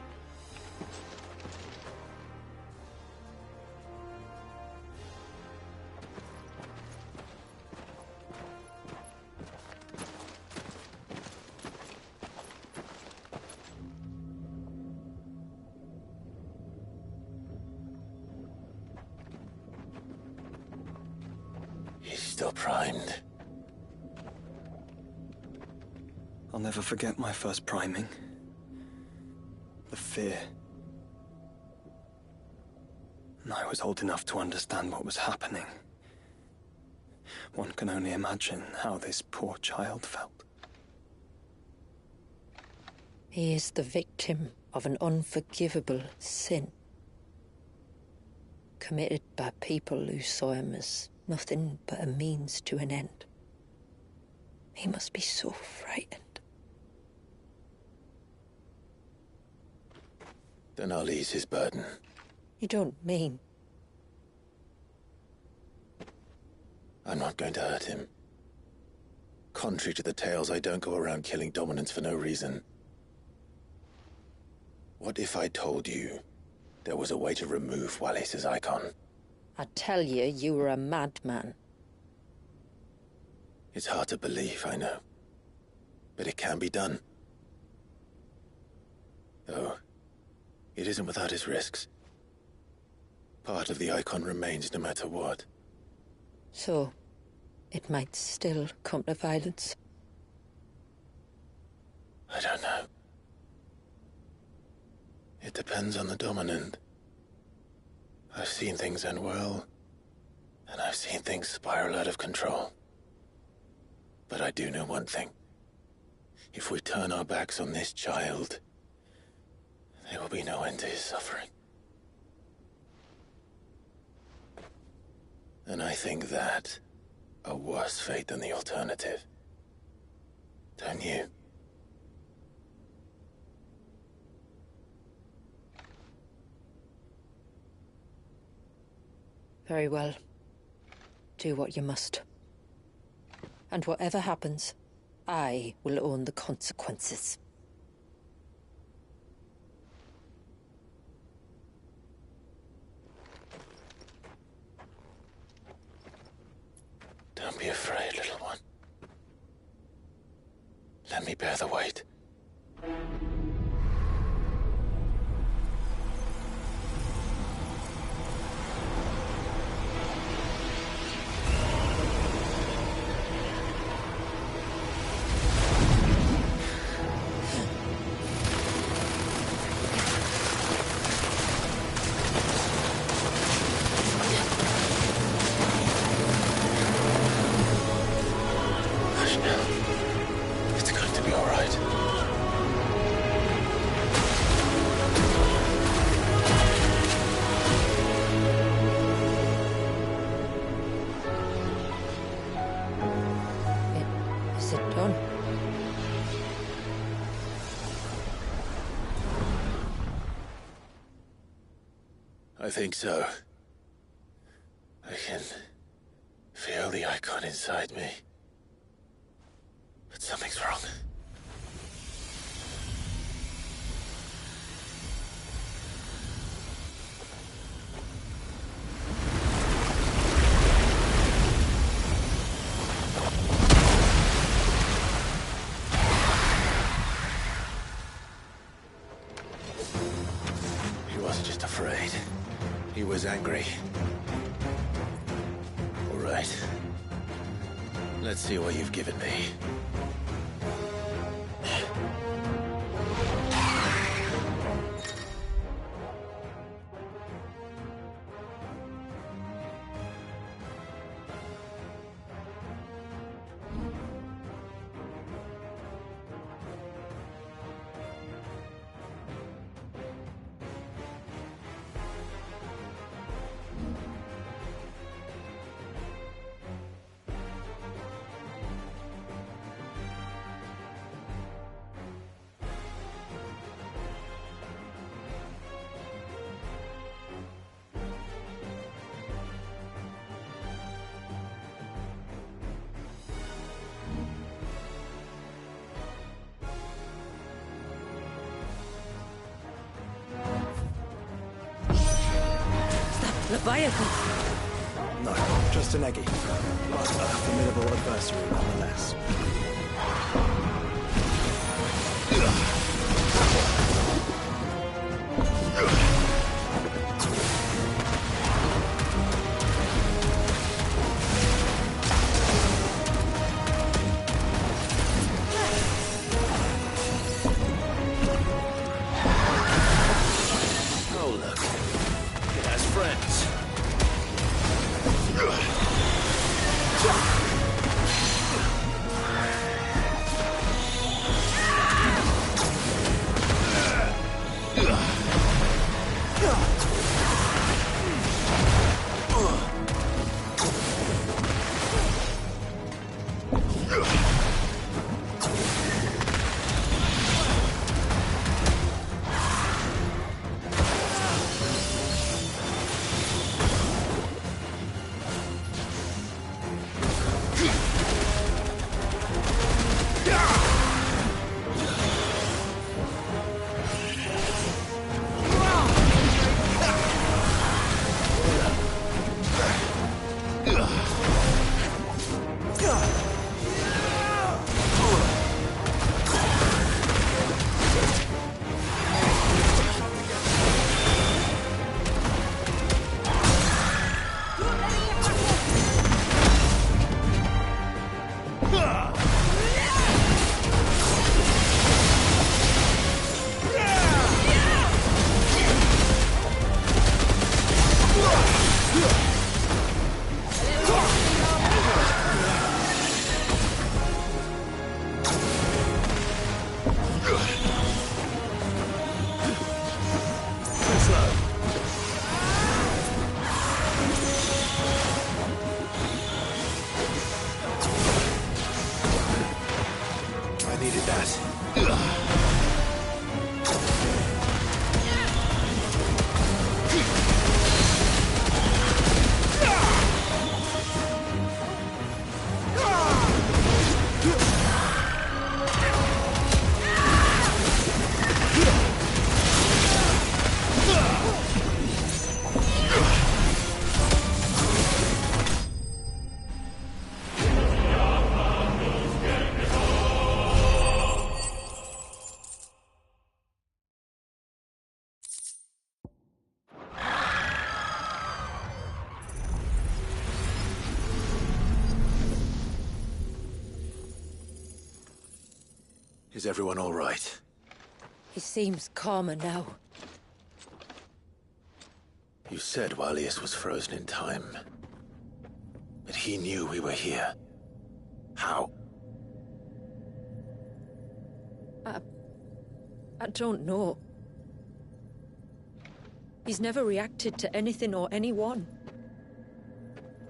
He's still primed. I'll never forget my first priming. The fear. And I was old enough to understand what was happening. One can only imagine how this poor child felt. He is the victim of an unforgivable sin. Committed by people who saw him as nothing but a means to an end. He must be so frightened. Then I'll ease his burden. You don't mean? I'm not going to hurt him. Contrary to the tales, I don't go around killing dominants for no reason. What if I told you there was a way to remove Wallis's icon? I tell you, you were a madman. It's hard to believe, I know. But it can be done. Though, it isn't without its risks. Part of the icon remains no matter what. So, it might still come to violence? I don't know. It depends on the dominant. I've seen things end well, and I've seen things spiral out of control. But I do know one thing. If we turn our backs on this child, there will be no end to his suffering. And I think that a worse fate than the alternative. Don't you? Very well. Do what you must. And whatever happens, I will own the consequences. Don't be afraid, little one. Let me bear the weight. It's going to be all right. Is it done? I think so. I can feel the icon inside me. But something's wrong. He wasn't just afraid. He was angry. right. Let's see what you've given me. Leviathan? No, just an eggy. But a formidable adversary nonetheless. Oh, look. It has friends. Is everyone all right? He seems calmer now. You said Walius was frozen in time. But he knew we were here. How? I don't know. He's never reacted to anything or anyone.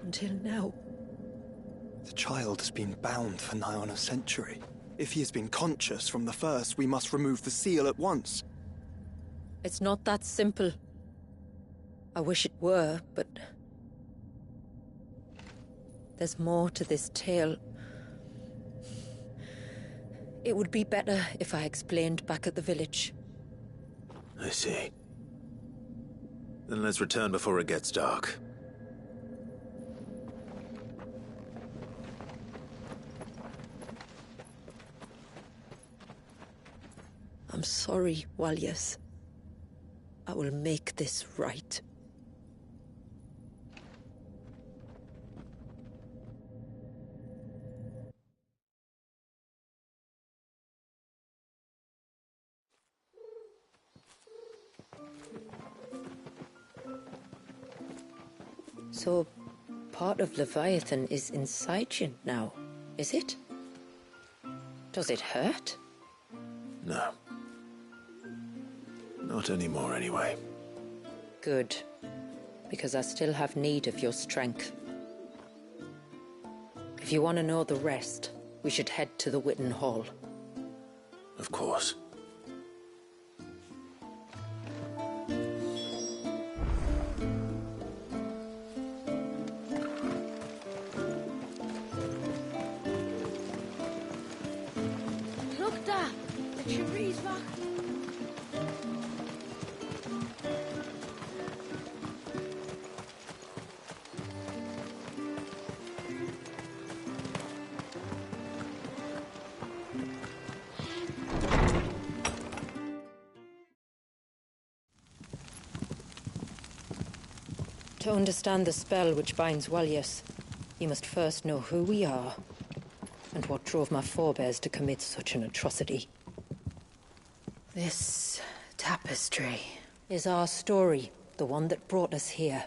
Until now. The child has been bound for nigh on a century. If he has been conscious from the first, we must remove the seal at once. It's not that simple. I wish it were, but... there's more to this tale. It would be better if I explained back at the village. I see. Then let's return before it gets dark. I'm sorry, Walius. I will make this right. So, part of Leviathan is inside you now, is it? Does it hurt? No. Not anymore, anyway. Good. Because I still have need of your strength. If you want to know the rest, we should head to the Witten Hall. Of course. Look, Dad! The tree's back. To understand the spell which binds Walyas, you must first know who we are, and what drove my forebears to commit such an atrocity. This tapestry is our story, the one that brought us here.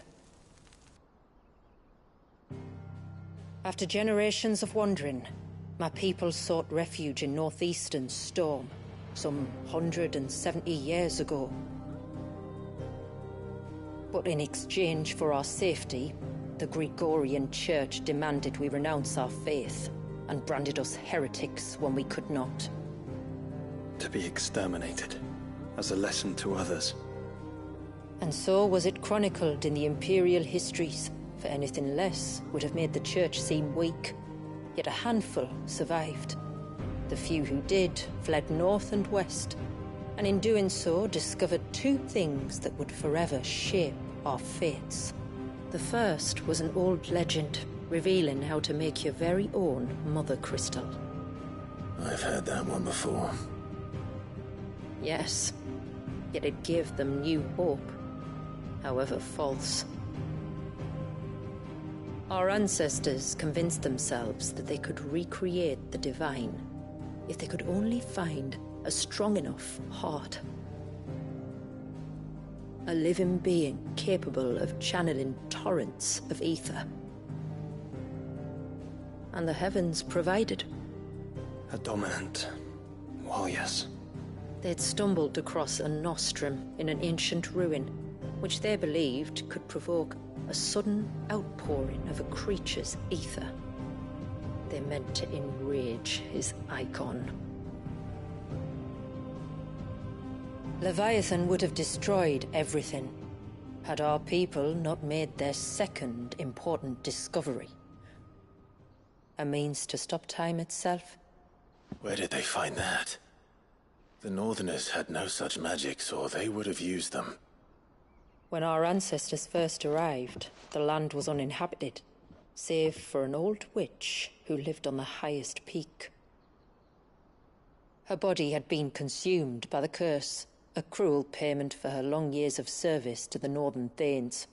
After generations of wandering, my people sought refuge in northeastern Storm, some 170 years ago. But in exchange for our safety, the Gregorian Church demanded we renounce our faith and branded us heretics when we could not. To be exterminated, as a lesson to others. And so was it chronicled in the imperial histories, for anything less would have made the Church seem weak. Yet a handful survived. The few who did fled north and west, and in doing so discovered two things that would forever shape our fates. The first was an old legend, revealing how to make your very own Mother Crystal. I've heard that one before. Yes, yet it gave them new hope, however false. Our ancestors convinced themselves that they could recreate the divine if they could only find a strong enough heart. A living being capable of channeling torrents of ether. And the heavens provided. A dominant Walyas. They'd stumbled across a nostrum in an ancient ruin, which they believed could provoke a sudden outpouring of a creature's ether. They meant to enrage his icon. Leviathan would have destroyed everything, had our people not made their second important discovery. A means to stop time itself. Where did they find that? The Northerners had no such magics, or they would have used them. When our ancestors first arrived, the land was uninhabited, save for an old witch who lived on the highest peak. Her body had been consumed by the curse, a cruel payment for her long years of service to the Northern Thanes.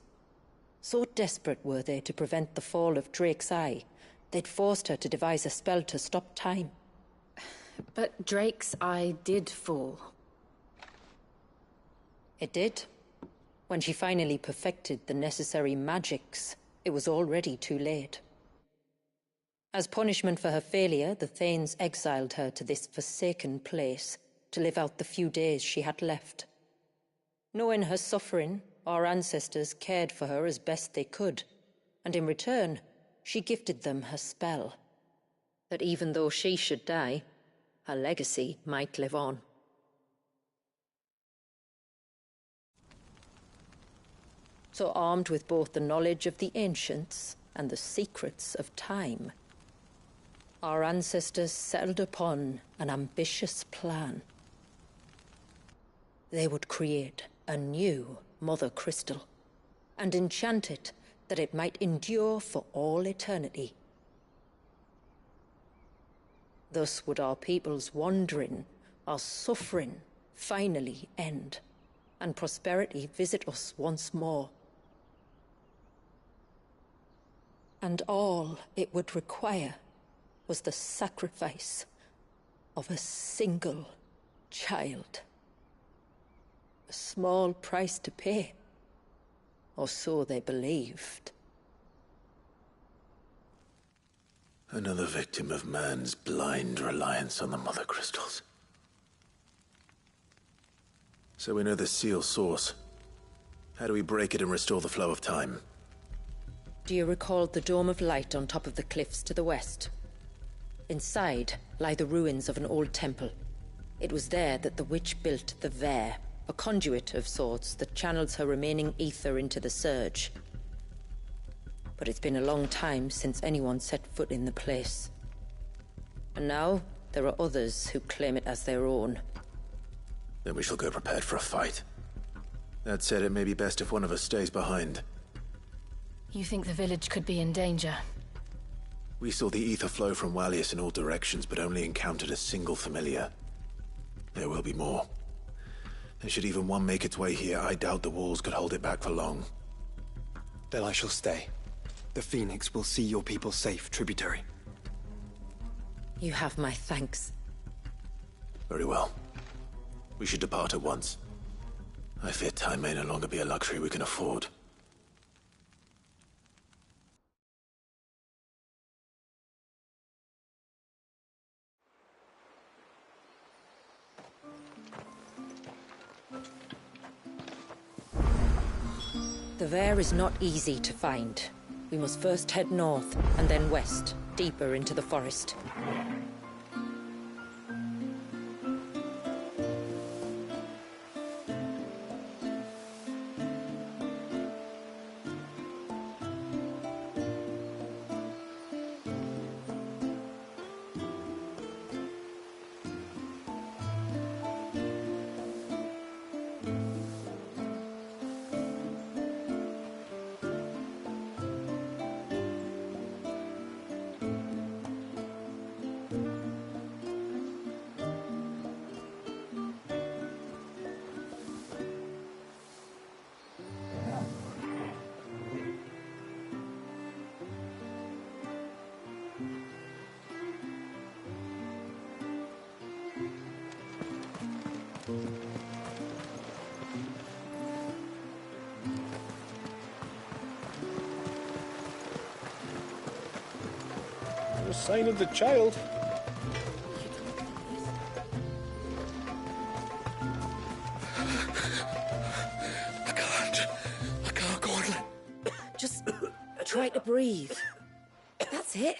So desperate were they to prevent the fall of Drake's Eye, they'd forced her to devise a spell to stop time. But Drake's Eye did fall. It did. When she finally perfected the necessary magics, it was already too late. As punishment for her failure, the Thanes exiled her to this forsaken place to live out the few days she had left. Knowing her suffering, our ancestors cared for her as best they could, and in return, she gifted them her spell. That even though she should die, her legacy might live on. So armed with both the knowledge of the ancients and the secrets of time, our ancestors settled upon an ambitious plan. They would create a new Mother Crystal, and enchant it that it might endure for all eternity. Thus would our people's wandering, our suffering, finally end, and prosperity visit us once more. And all it would require was the sacrifice of a single child. A a small price to pay. Or so they believed. Another victim of man's blind reliance on the Mother Crystals. So we know the seal's source. How do we break it and restore the flow of time? Do you recall the Dome of Light on top of the cliffs to the west? Inside lie the ruins of an old temple. It was there that the witch built the Vare, a conduit of sorts that channels her remaining ether into the Surge. But it's been a long time since anyone set foot in the place. And now, there are others who claim it as their own. Then we shall go prepared for a fight. That said, it may be best if one of us stays behind. You think the village could be in danger? We saw the ether flow from Wallius in all directions, but only encountered a single familiar. There will be more. And should even one make its way here, I doubt the walls could hold it back for long. Then I shall stay. The Phoenix will see your people safe, Tributary. You have my thanks. Very well. We should depart at once. I fear time may no longer be a luxury we can afford. The Vare is not easy to find. We must first head north, and then west, deeper into the forest. No sign of the child. I can't go on. Just try to breathe. That's it.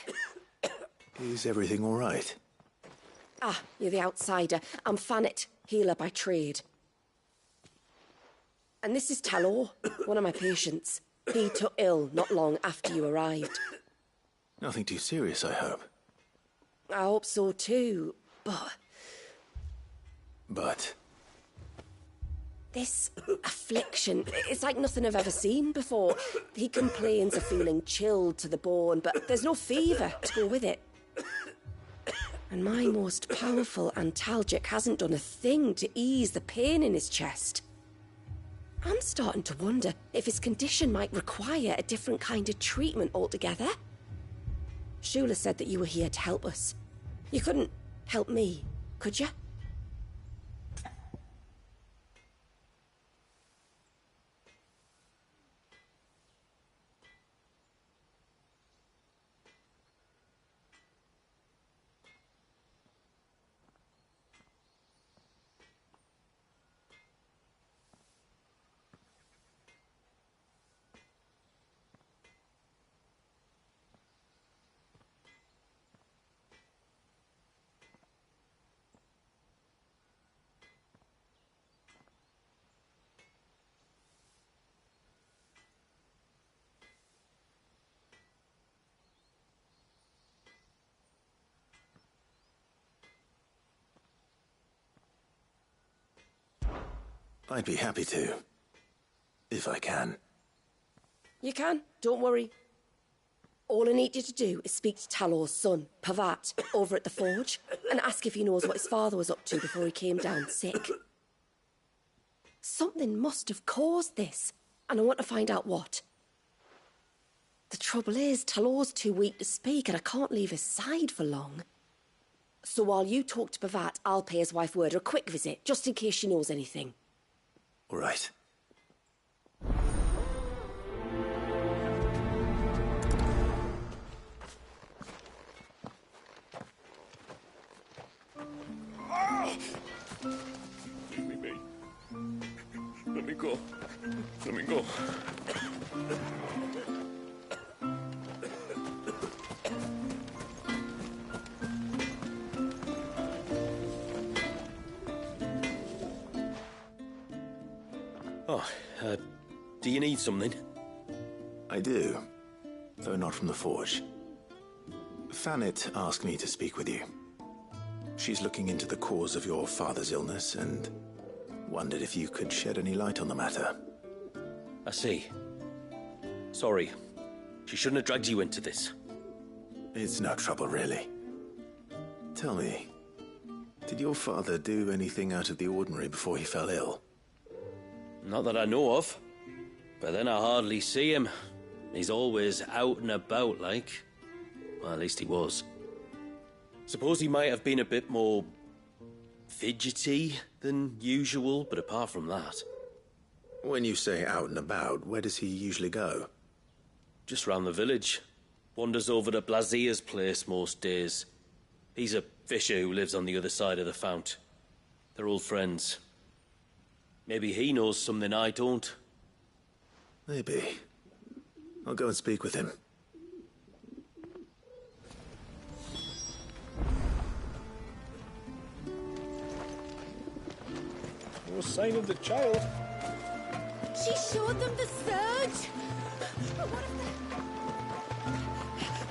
Is everything all right? Ah, you're the outsider. I'm Fannet, healer by trade. And this is Talor, one of my patients. He took ill not long after you arrived. Nothing too serious, I hope. I hope so too, but... But? This affliction, it's like nothing I've ever seen before. He complains of feeling chilled to the bone, but there's no fever to go with it. And my most powerful antalgic hasn't done a thing to ease the pain in his chest. I'm starting to wonder if his condition might require a different kind of treatment altogether. Shula said that you were here to help us. You couldn't help me, could you? I'd be happy to. If I can. You can, don't worry. All I need you to do is speak to Talor's son, Pavat, over at the forge, and ask if he knows what his father was up to before he came down sick. Something must have caused this, and I want to find out what. The trouble is, Talor's too weak to speak, and I can't leave his side for long. So while you talk to Pavat, I'll pay his wife word a quick visit, just in case she knows anything. All right. Leave me be. Let me go. Let me go. Oh, do you need something? I do, though not from the Forge. Fanet asked me to speak with you. She's looking into the cause of your father's illness and wondered if you could shed any light on the matter. I see. Sorry. She shouldn't have dragged you into this. It's no trouble, really. Tell me, did your father do anything out of the ordinary before he fell ill? Not that I know of. But then I hardly see him. He's always out and about, like. Well, at least he was. Suppose he might have been a bit more fidgety than usual, but apart from that... When you say out and about, where does he usually go? Just round the village. Wanders over to Blazier's place most days. He's a fisher who lives on the other side of the fount. They're old friends. Maybe he knows something I don't. Maybe. I'll go and speak with him. No sign of the child. She showed them the surge.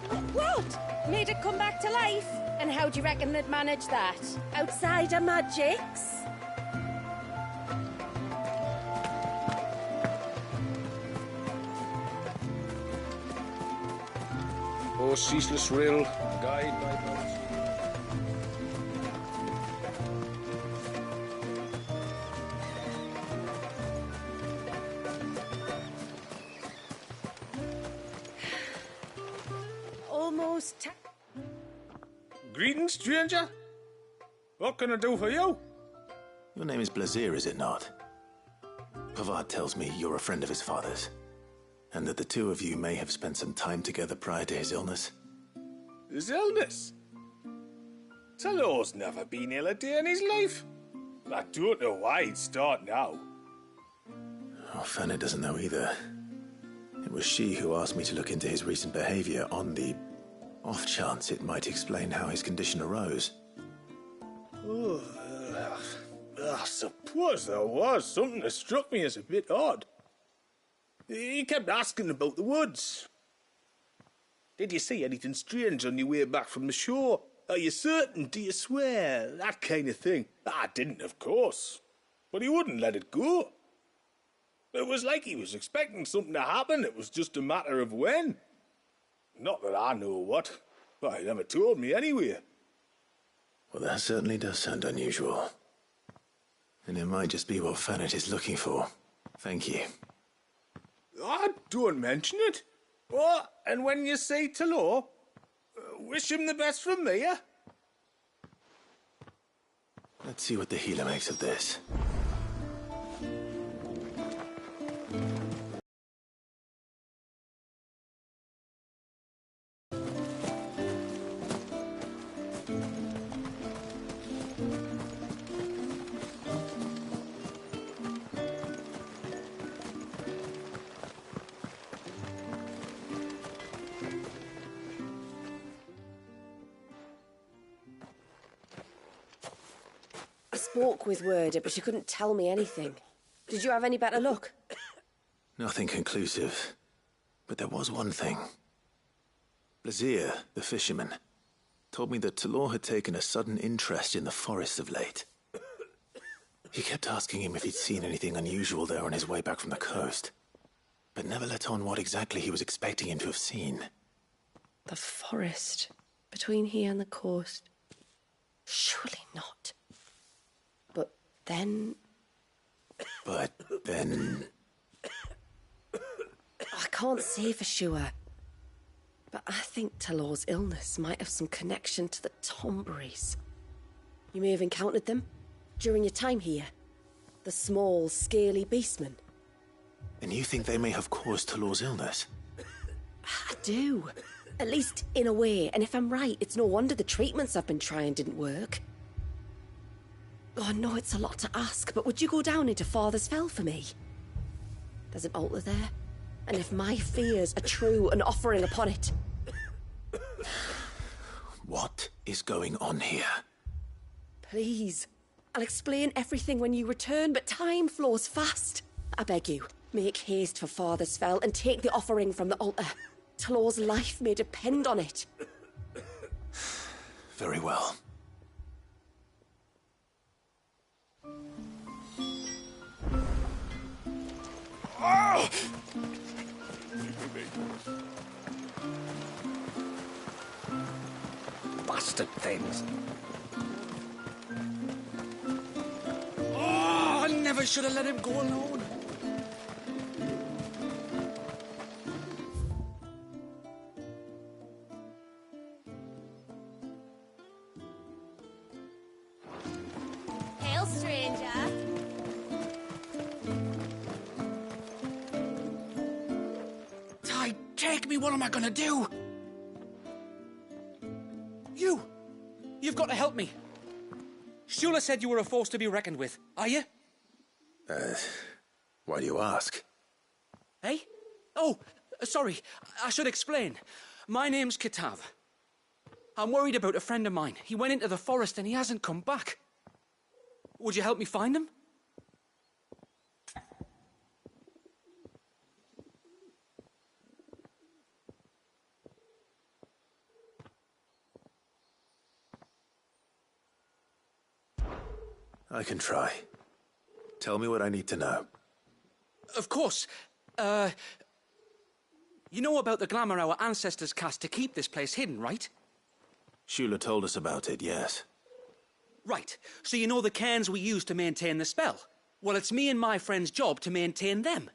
But what? Made it come back to life? And how do you reckon they'd manage that? Outside of magics? Oh, ceaseless rill, guide my bones. Almost. Greetings, stranger. What can I do for you? Your name is Blazier, is it not? Pavad tells me you're a friend of his father's, and that the two of you may have spent some time together prior to his illness. His illness? Talor's never been ill a day in his life. I don't know why he'd start now. Oh, Fanet doesn't know either. It was she who asked me to look into his recent behavior on the off chance it might explain how his condition arose. Oh, I suppose there was something that struck me as a bit odd. He kept asking about the woods. Did you see anything strange on your way back from the shore? Are you certain? Do you swear? That kind of thing. I didn't, of course. But he wouldn't let it go. It was like he was expecting something to happen. It was just a matter of when. Not that I know what. Well, he never told me anyway. Well, that certainly does sound unusual. And it might just be what Fanet is looking for. Thank you. I don't mention it. Oh, and when you say Talor, wish him the best from me, eh? Let's see what the healer makes of this. I spoke with Werder, but she couldn't tell me anything. Did you have any better luck? Nothing conclusive. But there was one thing. Blazier, the fisherman, told me that Talor had taken a sudden interest in the forest of late. He kept asking him if he'd seen anything unusual there on his way back from the coast, but never let on what exactly he was expecting him to have seen. The forest between here and the coast. Surely not. But then... I can't say for sure. But I think Talor's illness might have some connection to the Tomberries. You may have encountered them during your time here. The small, scaly beastmen. And you think they may have caused Talor's illness? I do. At least in a way, and if I'm right, it's no wonder the treatments I've been trying didn't work. Oh, I know it's a lot to ask, but would you go down into Father's Fell for me? There's an altar there, and if my fears are true, an offering upon it. What is going on here? Please. I'll explain everything when you return, but time flows fast. I beg you, make haste for Father's Fell and take the offering from the altar. Talor's life may depend on it. Very well. Oh! Bastard things. Oh, I never should have let him go alone. Hail, stranger. Ty, take me. What am I gonna do? You've got to help me. Shula said you were a force to be reckoned with. Are you? Why do you ask? Eh? Oh, sorry. I should explain. My name's Kitav. I'm worried about a friend of mine. He went into the forest and he hasn't come back. Would you help me find him? I can try. Tell me what I need to know. Of course. You know about the glamour our ancestors cast to keep this place hidden, right? Shula told us about it, yes. Right. So you know the cairns we use to maintain the spell? Well, it's me and my friend's job to maintain them.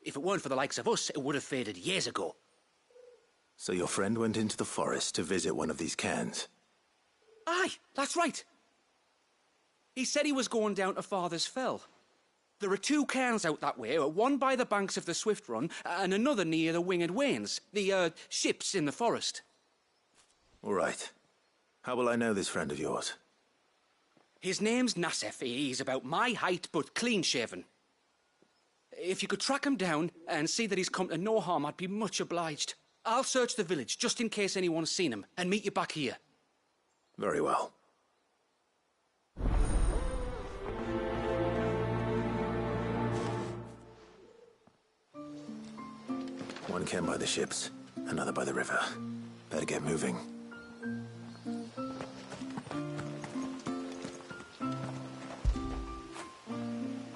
If it weren't for the likes of us, it would have faded years ago. So your friend went into the forest to visit one of these cairns? Aye, that's right. He said he was going down to Father's Fell. There are 2 cairns out that way, one by the banks of the Swift Run, and another near the Winged Wains, the, ships in the forest. All right. How will I know this friend of yours? His name's Nassef. He's about my height, but clean-shaven. If you could track him down and see that he's come to no harm, I'd be much obliged. I'll search the village, just in case anyone's seen him, and meet you back here. Very well. One cairn by the ships, another by the river. Better get moving.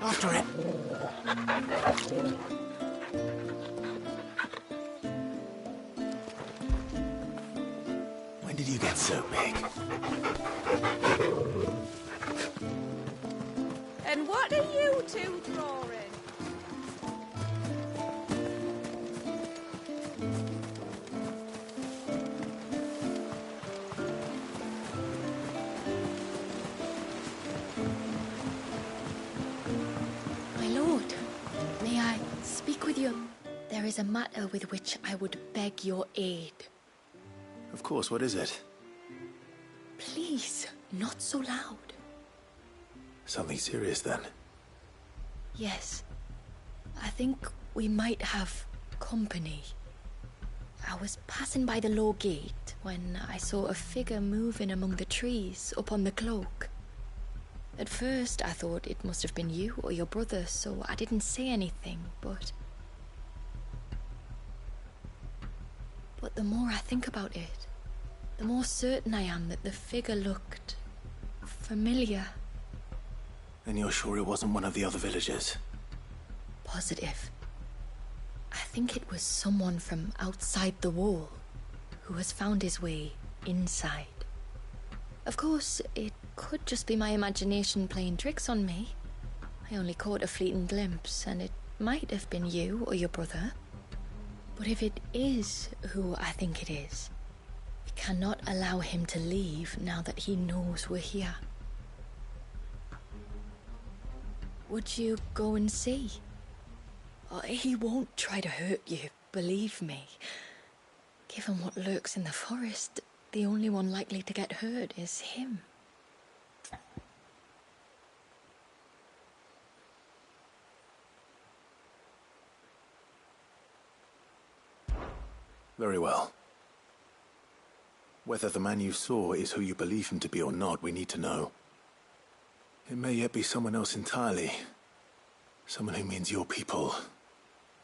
After it. When did you get so big? And what are you 2 drawing? There is a matter with which I would beg your aid. Of course, what is it? Please, not so loud. Something serious, then? Yes. I think we might have company. I was passing by the low gate when I saw a figure moving among the trees up on the cloak. At first, I thought it must have been you or your brother, so I didn't say anything, But the more I think about it, the more certain I am that the figure looked familiar. And you're sure it wasn't one of the other villagers? Positive. I think it was someone from outside the wall who has found his way inside. Of course, it could just be my imagination playing tricks on me. I only caught a fleeting glimpse, and it might have been you or your brother. But if it is who I think it is, we cannot allow him to leave now that he knows we're here. Would you go and see? Oh, he won't try to hurt you, believe me. Given what lurks in the forest, the only one likely to get hurt is him. Very well. Whether the man you saw is who you believe him to be or not, we need to know. It may yet be someone else entirely. Someone who means your people,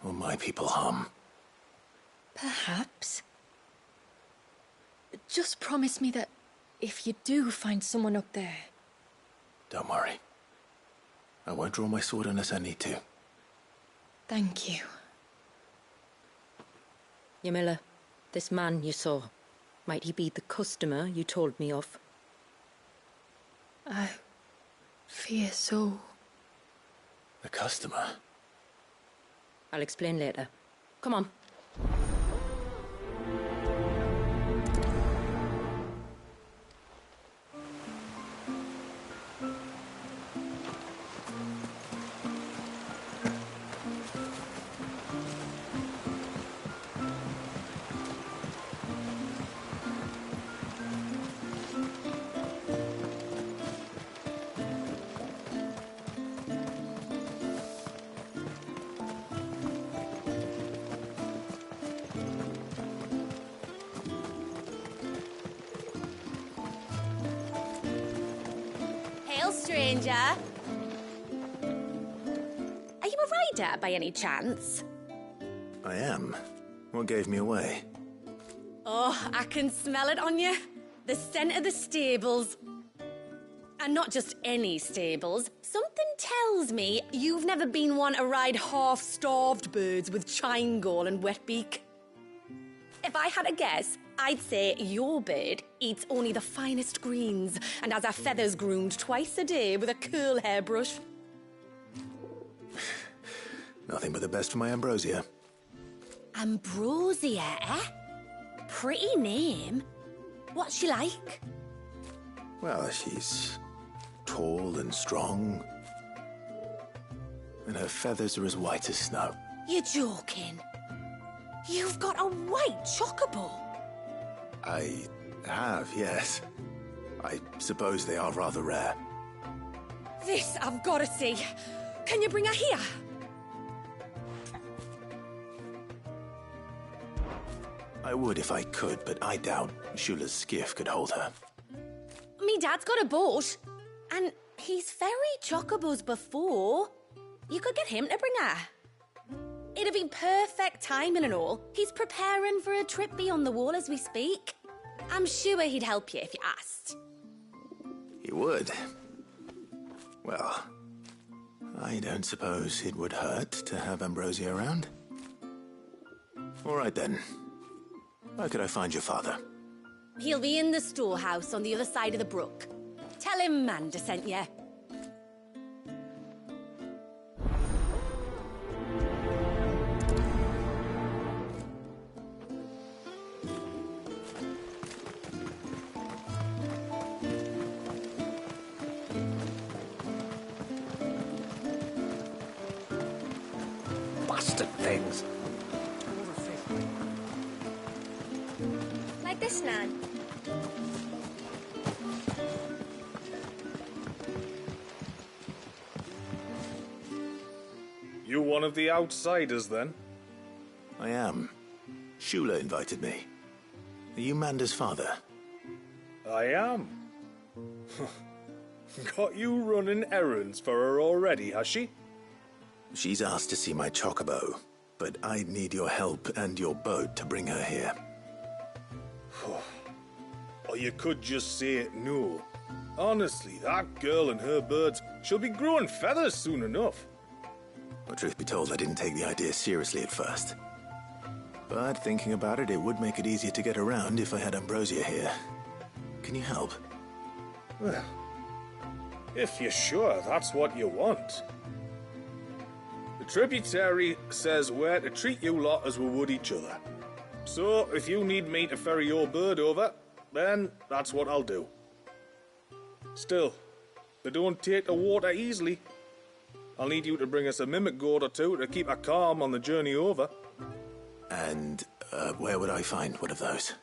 or my people, harm. Perhaps. Just promise me that if you do find someone up there... Don't worry. I won't draw my sword unless I need to. Thank you. Ymilla, this man you saw, might he be the customer you told me of? I fear so. The customer? I'll explain later. Come on. Stranger. Are you a rider by any chance? I am. What gave me away? Oh, I can smell it on you. The scent of the stables. And not just any stables. Something tells me you've never been one to ride half-starved birds with Chingall and Wetbeak. If I had a guess, I'd say your bird eats only the finest greens and has her feathers groomed twice a day with a curl hairbrush. Nothing but the best for my Ambrosia. Ambrosia, eh? Pretty name. What's she like? Well, she's tall and strong. And her feathers are as white as snow. You're joking. You've got a white chocobo. I have, yes. I suppose they are rather rare. This I've got to see. Can you bring her here? I would if I could, but I doubt Shula's skiff could hold her. Me dad's got a boat. And he's ferried chocobos before. You could get him to bring her. It'd be perfect timing and all. He's preparing for a trip beyond the wall as we speak. I'm sure he'd help you if you asked. He would. Well, I don't suppose it would hurt to have Ambrosia around. All right then. Where could I find your father? He'll be in the storehouse on the other side of the brook. Tell him Manda sent you. Bastard things. Like this, Nan. You one of the outsiders, then? I am. Shula invited me. Are you Manda's father? I am. Got you running errands for her already, has she? She's asked to see my chocobo, but I'd need your help and your boat to bring her here. Or you could just say it no. Honestly, that girl and her birds, she'll be growing feathers soon enough. Well, truth be told, I didn't take the idea seriously at first. But thinking about it, it would make it easier to get around if I had Ambrosia here. Can you help? Well, if you're sure that's what you want. The tributary says we're to treat you lot as we would each other. So, if you need me to ferry your bird over, then that's what I'll do. Still, they don't take the water easily. I'll need you to bring us a mimic gourd or two to keep her calm on the journey over. And where would I find one of those?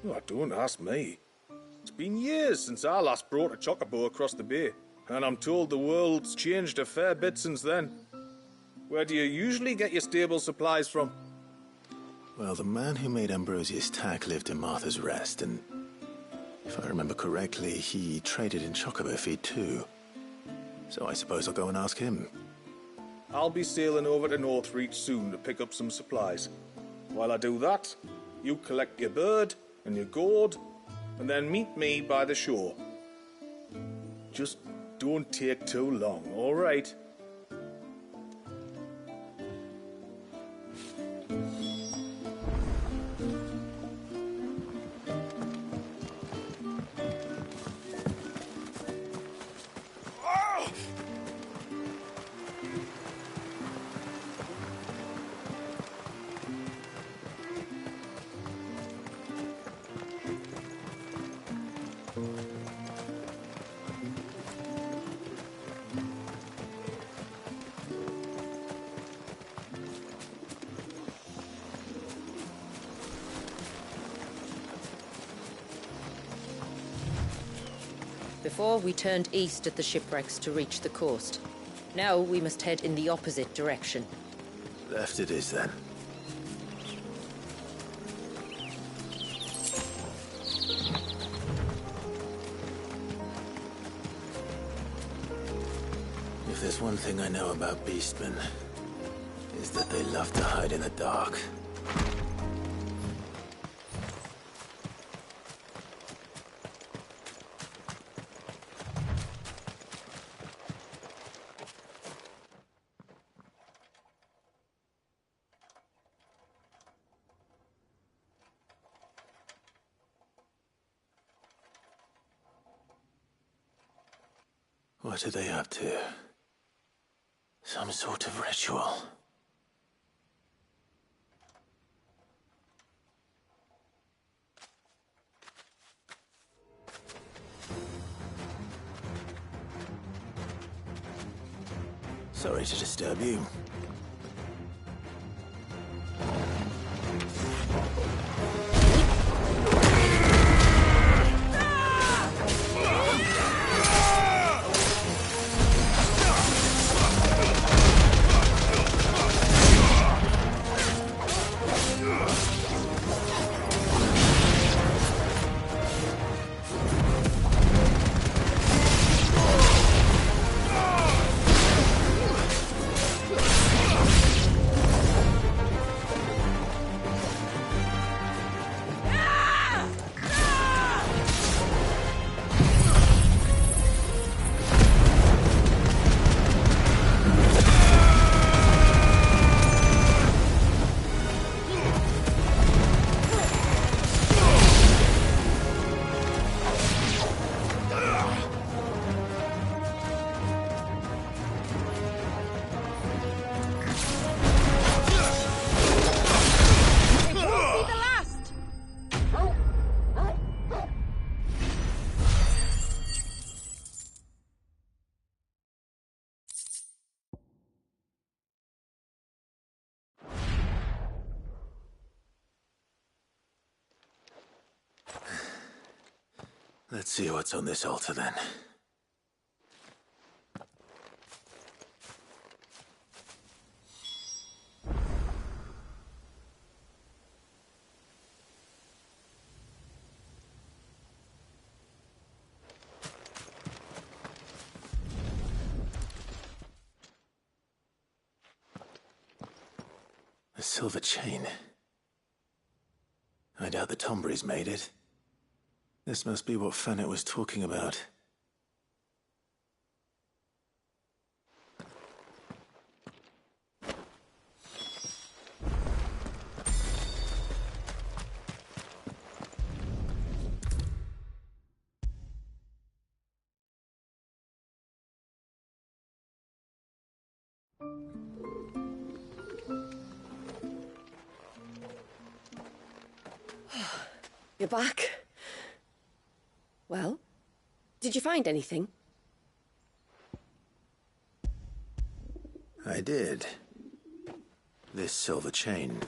Oh, don't ask me. It's been years since I last brought a chocobo across the bay, and I'm told the world's changed a fair bit since then. Where do you usually get your stable supplies from? Well, the man who made Ambrosius tack lived in Martha's Rest, and if I remember correctly, he traded in chocobo feed too. So I suppose I'll go and ask him. I'll be sailing over to Northreach soon to pick up some supplies. While I do that, you collect your bird and your gourd, and then meet me by the shore. Just don't take too long, all right? Before, we turned east at the shipwrecks to reach the coast. Now we must head in the opposite direction. Left it is, then. If there's one thing I know about beastmen, is that they love to hide in the dark. What are they up to? Some sort of ritual. Sorry to disturb you. Let's see what's on this altar, then. A silver chain. I doubt the Tombrys made it. This must be what Fennec was talking about. You're back. Well, did you find anything? I did. This silver chain.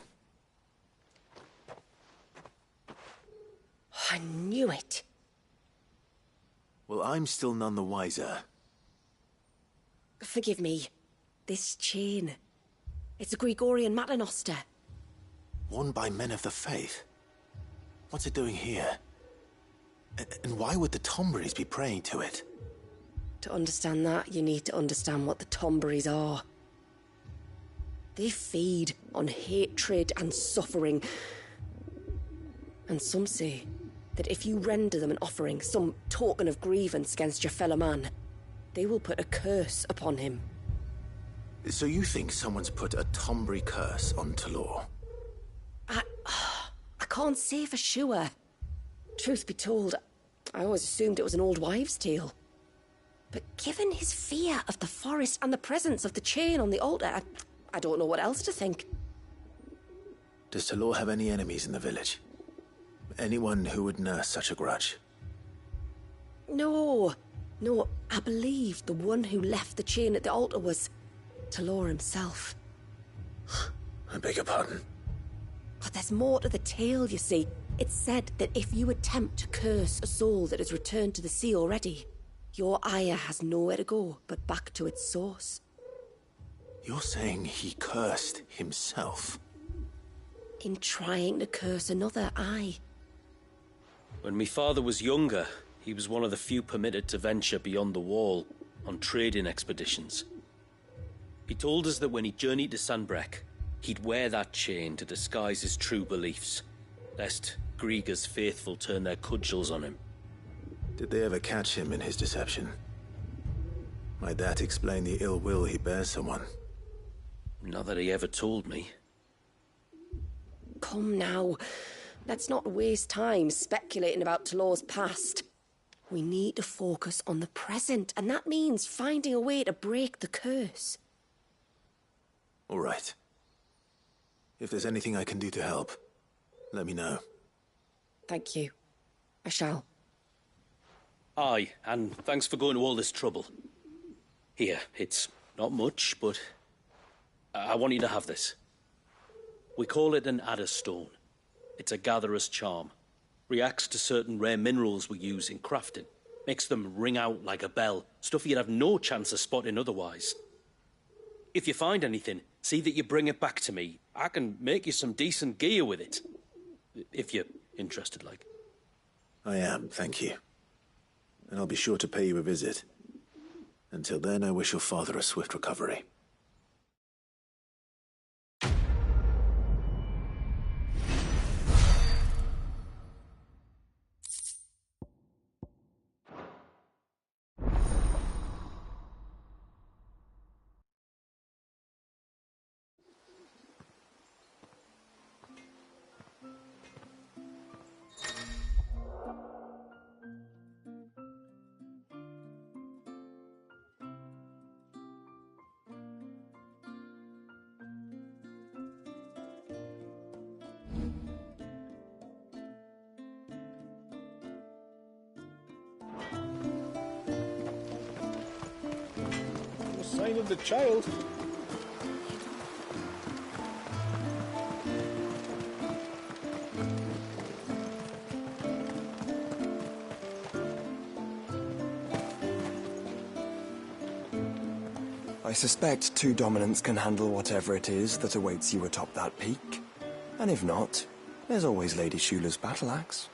I knew it. Well, I'm still none the wiser. Forgive me. This chain. It's a Gregorian Maternoster. Worn by men of the faith. What's it doing here? And why would the Tomberries be praying to it? To understand that, you need to understand what the Tomberries are. They feed on hatred and suffering. And some say that if you render them an offering, some token of grievance against your fellow man, they will put a curse upon him. So you think someone's put a Tombury curse on Talor? I can't say for sure. Truth be told, I always assumed it was an old wives' tale. But given his fear of the forest and the presence of the chain on the altar, I don't know what else to think. Does Talor have any enemies in the village? Anyone who would nurse such a grudge? No, I believe the one who left the chain at the altar was Talor himself. I beg your pardon? But there's more to the tale, you see. It's said that if you attempt to curse a soul that has returned to the sea already, your ire has nowhere to go but back to its source. You're saying he cursed himself? In trying to curse another, aye. When my father was younger, he was one of the few permitted to venture beyond the wall on trading expeditions. He told us that when he journeyed to Sanbreque, he'd wear that chain to disguise his true beliefs, lest Griega's faithful turn their cudgels on him. Did they ever catch him in his deception? Might that explain the ill will he bears someone? Not that he ever told me. Come now. Let's not waste time speculating about Talor's past. We need to focus on the present, and that means finding a way to break the curse. All right. If there's anything I can do to help, let me know. Thank you. I shall. Aye, and thanks for going to all this trouble. Here, it's not much, but I want you to have this. We call it an Adder Stone. It's a gatherer's charm. Reacts to certain rare minerals we use in crafting. Makes them ring out like a bell. Stuff you'd have no chance of spotting otherwise. If you find anything, see that you bring it back to me. I can make you some decent gear with it. If you're interested, like. I am, thank you. And I'll be sure to pay you a visit. Until then, I wish your father a swift recovery. Sign of the child. I suspect two dominants can handle whatever it is that awaits you atop that peak. And if not, there's always Lady Shula's battle axe.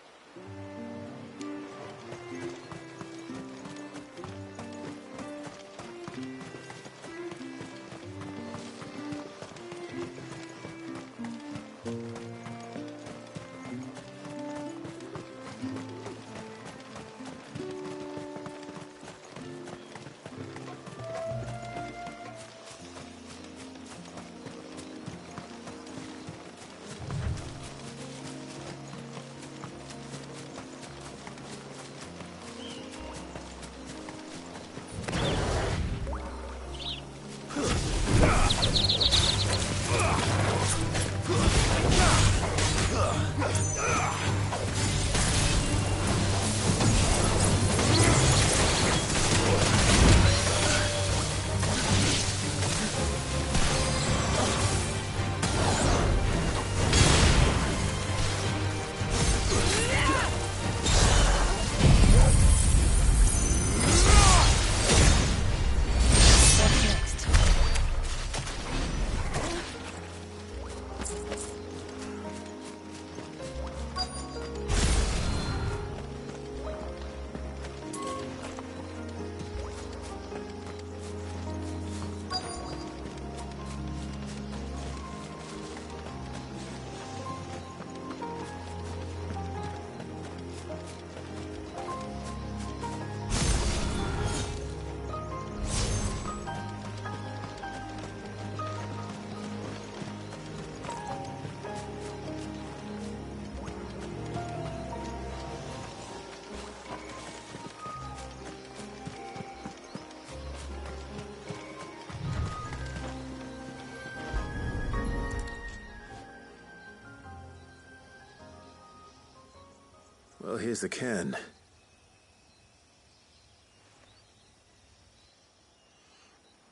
here's the cairn.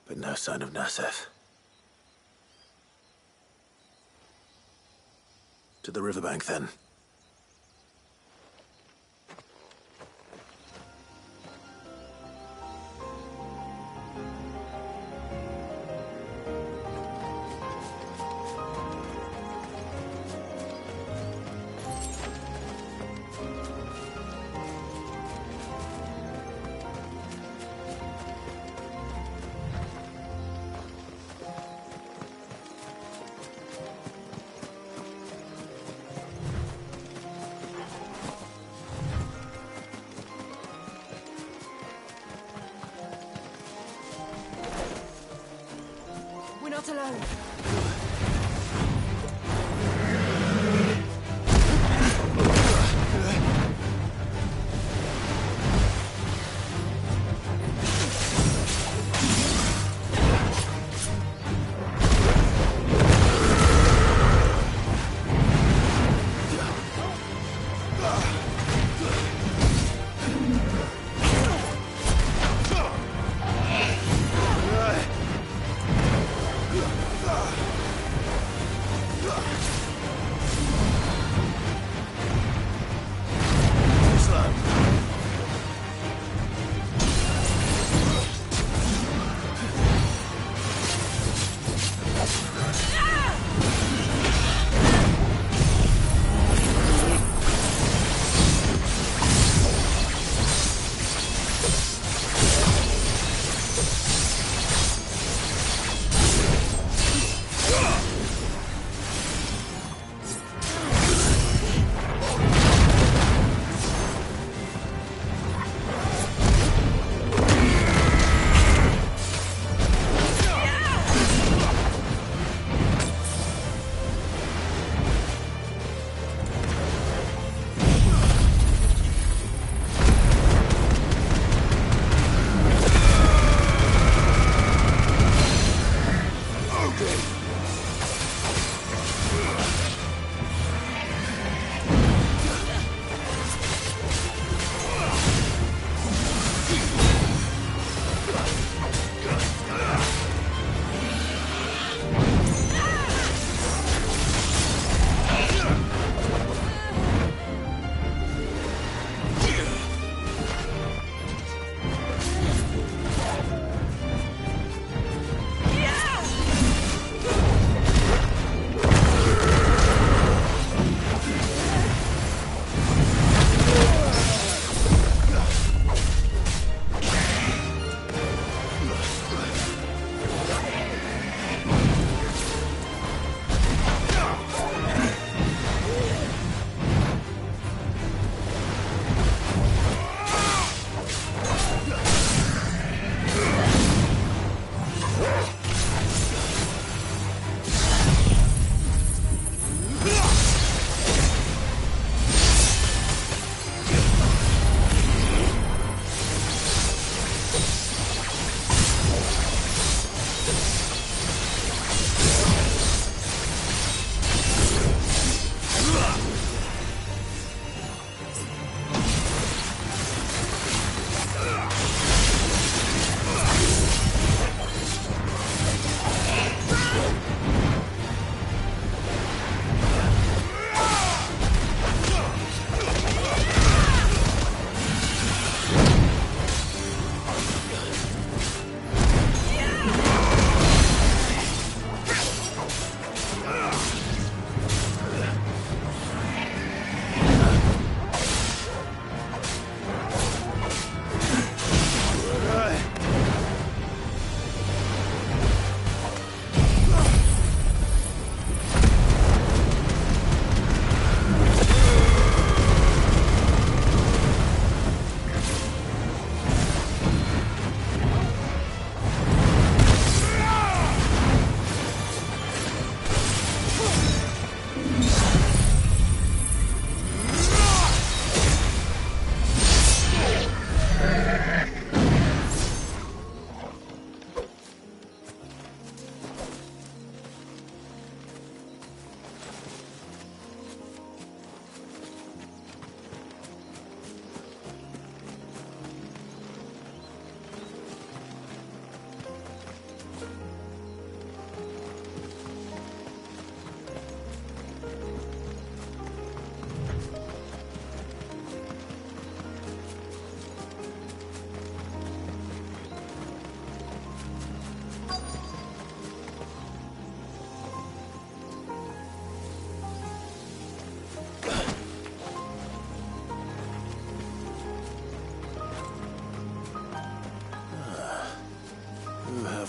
But no sign of Nasef. To the riverbank, then. We're not alone.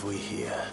have we here?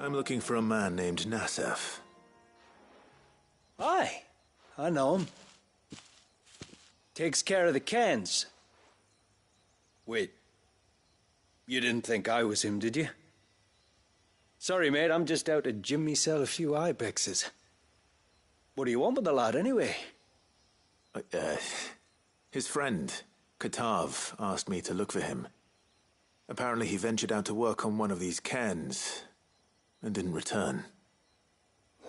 I'm looking for a man named Nassef. Aye, I know him. Takes care of the cans. Wait, you didn't think I was him, did you? Sorry, mate, I'm just out to gym myself a few ibexes. What do you want with the lad, anyway? His friend, Katav, asked me to look for him. Apparently he ventured out to work on one of these cans and didn't return.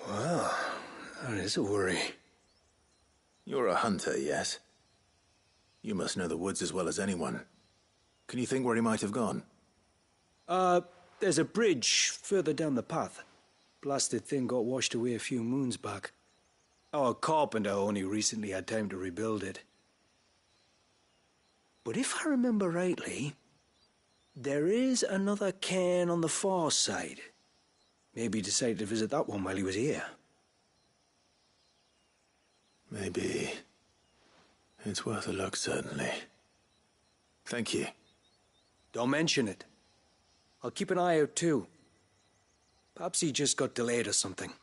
Well, that is a worry. You're a hunter, yes? You must know the woods as well as anyone. Can you think where he might have gone? There's a bridge further down the path. Blasted thing got washed away a few moons back. Our carpenter only recently had time to rebuild it. But if I remember rightly, there is another cairn on the far side. Maybe he decided to visit that one while he was here. Maybe. It's worth a look, certainly. Thank you. Don't mention it. I'll keep an eye out too. Perhaps he just got delayed or something.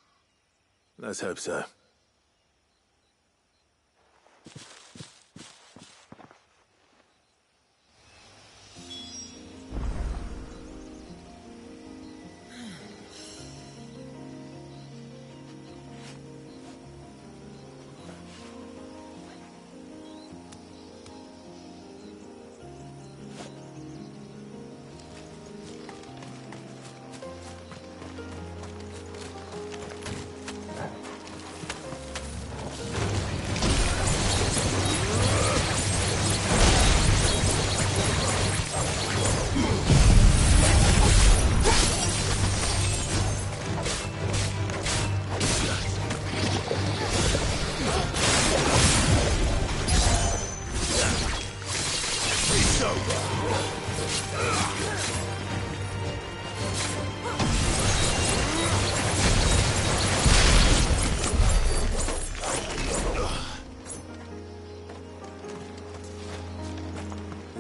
Let's hope so.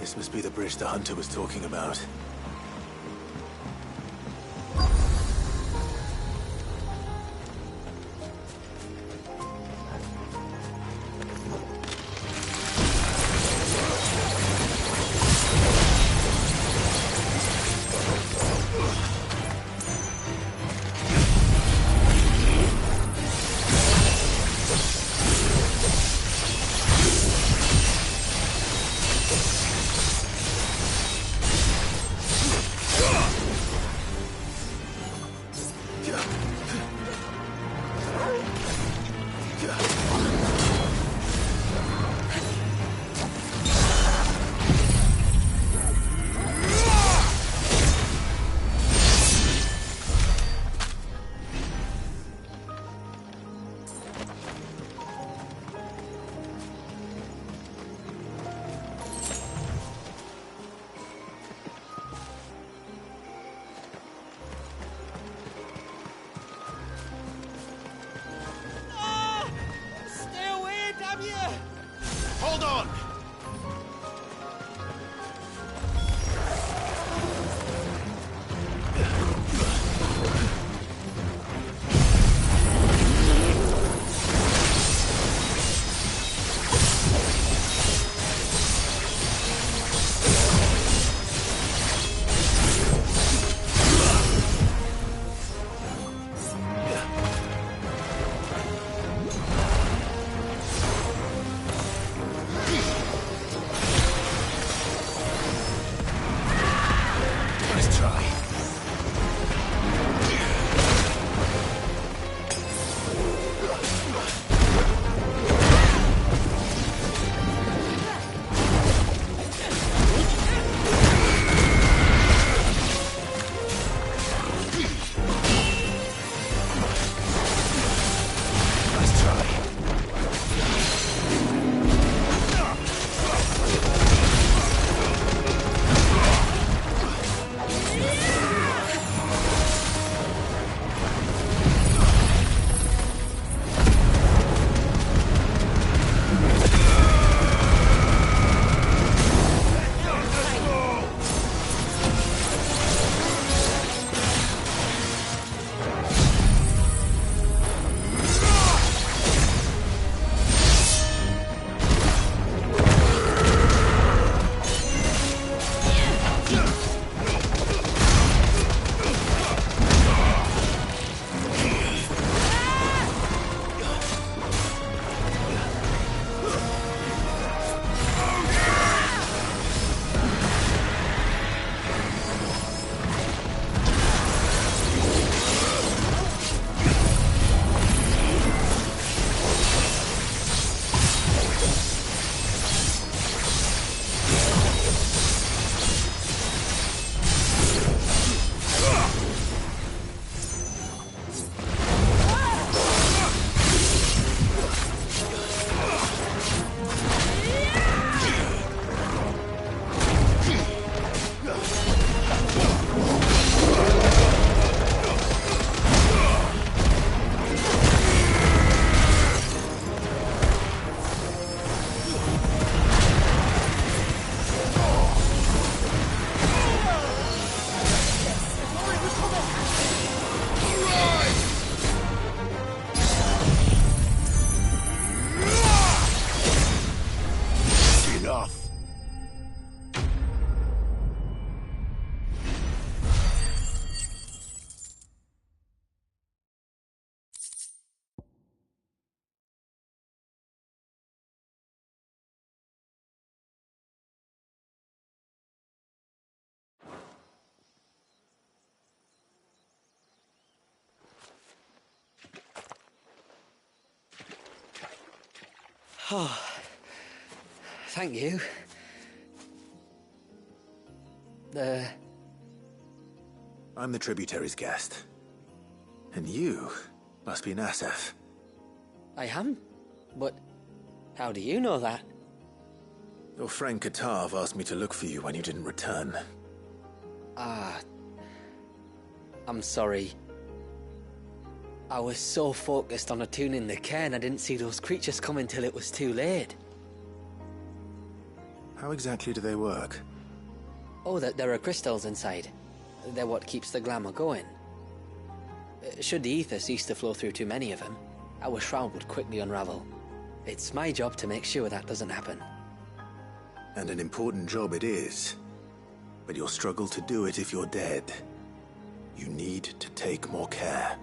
This must be the bridge the hunter was talking about. Hold on! Oh, thank you. I'm the tributary's guest. And you must be Nasef. I am? But how do you know that? Your friend Katav asked me to look for you when you didn't return. Ah, I'm sorry. I was so focused on attuning the cairn I didn't see those creatures coming till it was too late. How exactly do they work? Oh, there are crystals inside. They're what keeps the glamour going. Should the ether cease to flow through too many of them, our shroud would quickly unravel. It's my job to make sure that doesn't happen. And an important job it is. But you'll struggle to do it if you're dead. You need to take more care.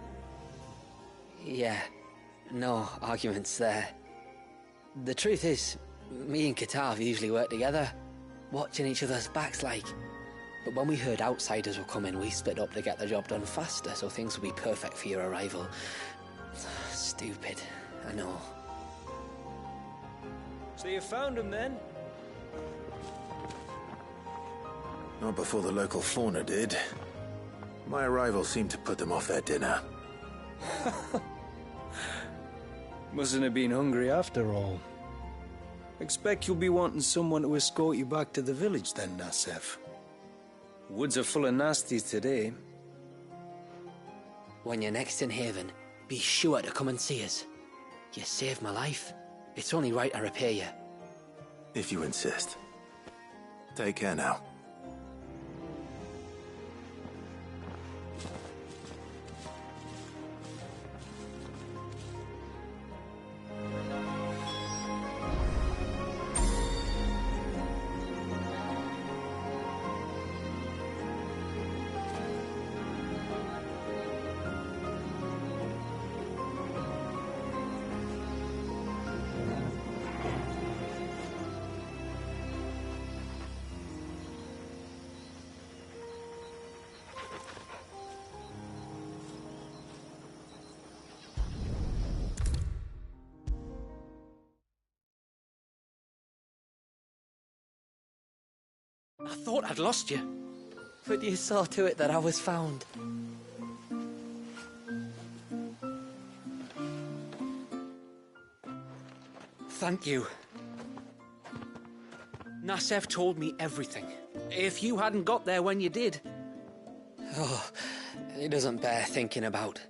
Yeah, no arguments there. The truth is, me and Katav usually work together, watching each other's backs like. But when we heard outsiders were coming, we split up to get the job done faster so things would be perfect for your arrival. Stupid, I know. So you found him then? Not before the local fauna did. My arrival seemed to put them off their dinner. Mustn't have been hungry after all. Expect you'll be wanting someone to escort you back to the village then, Nasef. Woods are full of nasties today. When you're next in Haven, be sure to come and see us. You saved my life. It's only right I repay you. If you insist. Take care now. I thought I'd lost you. But you saw to it that I was found. Thank you. Nasef told me everything. If you hadn't got there when you did... Oh, it doesn't bear thinking about.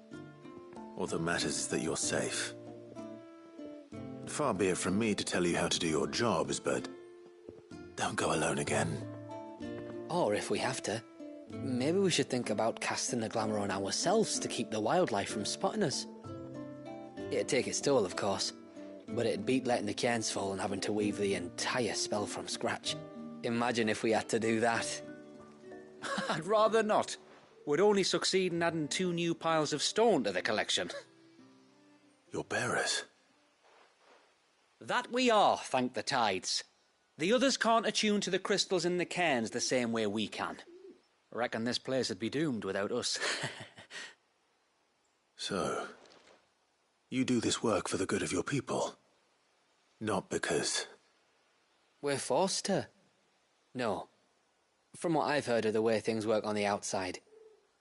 All that matters is that you're safe. Far be it from me to tell you how to do your jobs, but don't go alone again. Or if we have to, maybe we should think about casting the glamour on ourselves to keep the wildlife from spotting us. It'd take its toll, of course, but it'd beat letting the cairns fall and having to weave the entire spell from scratch. Imagine if we had to do that. I'd rather not. We'd only succeed in adding 2 new piles of stone to the collection. Your bearers? That we are, thank the tides. The others can't attune to the crystals in the cairns the same way we can. Reckon this place would be doomed without us. So, you do this work for the good of your people? Not because... We're forced to. No. From what I've heard of the way things work on the outside,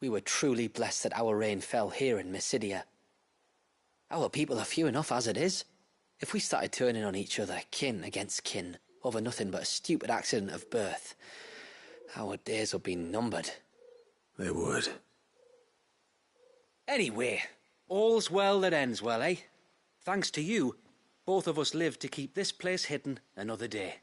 we were truly blessed that our rain fell here in Mysidia. Our people are few enough as it is. If we started turning on each other, kin against kin, over nothing but a stupid accident of birth, our days would be numbered. They would. Anyway, all's well that ends well, eh? Thanks to you, both of us lived to keep this place hidden another day.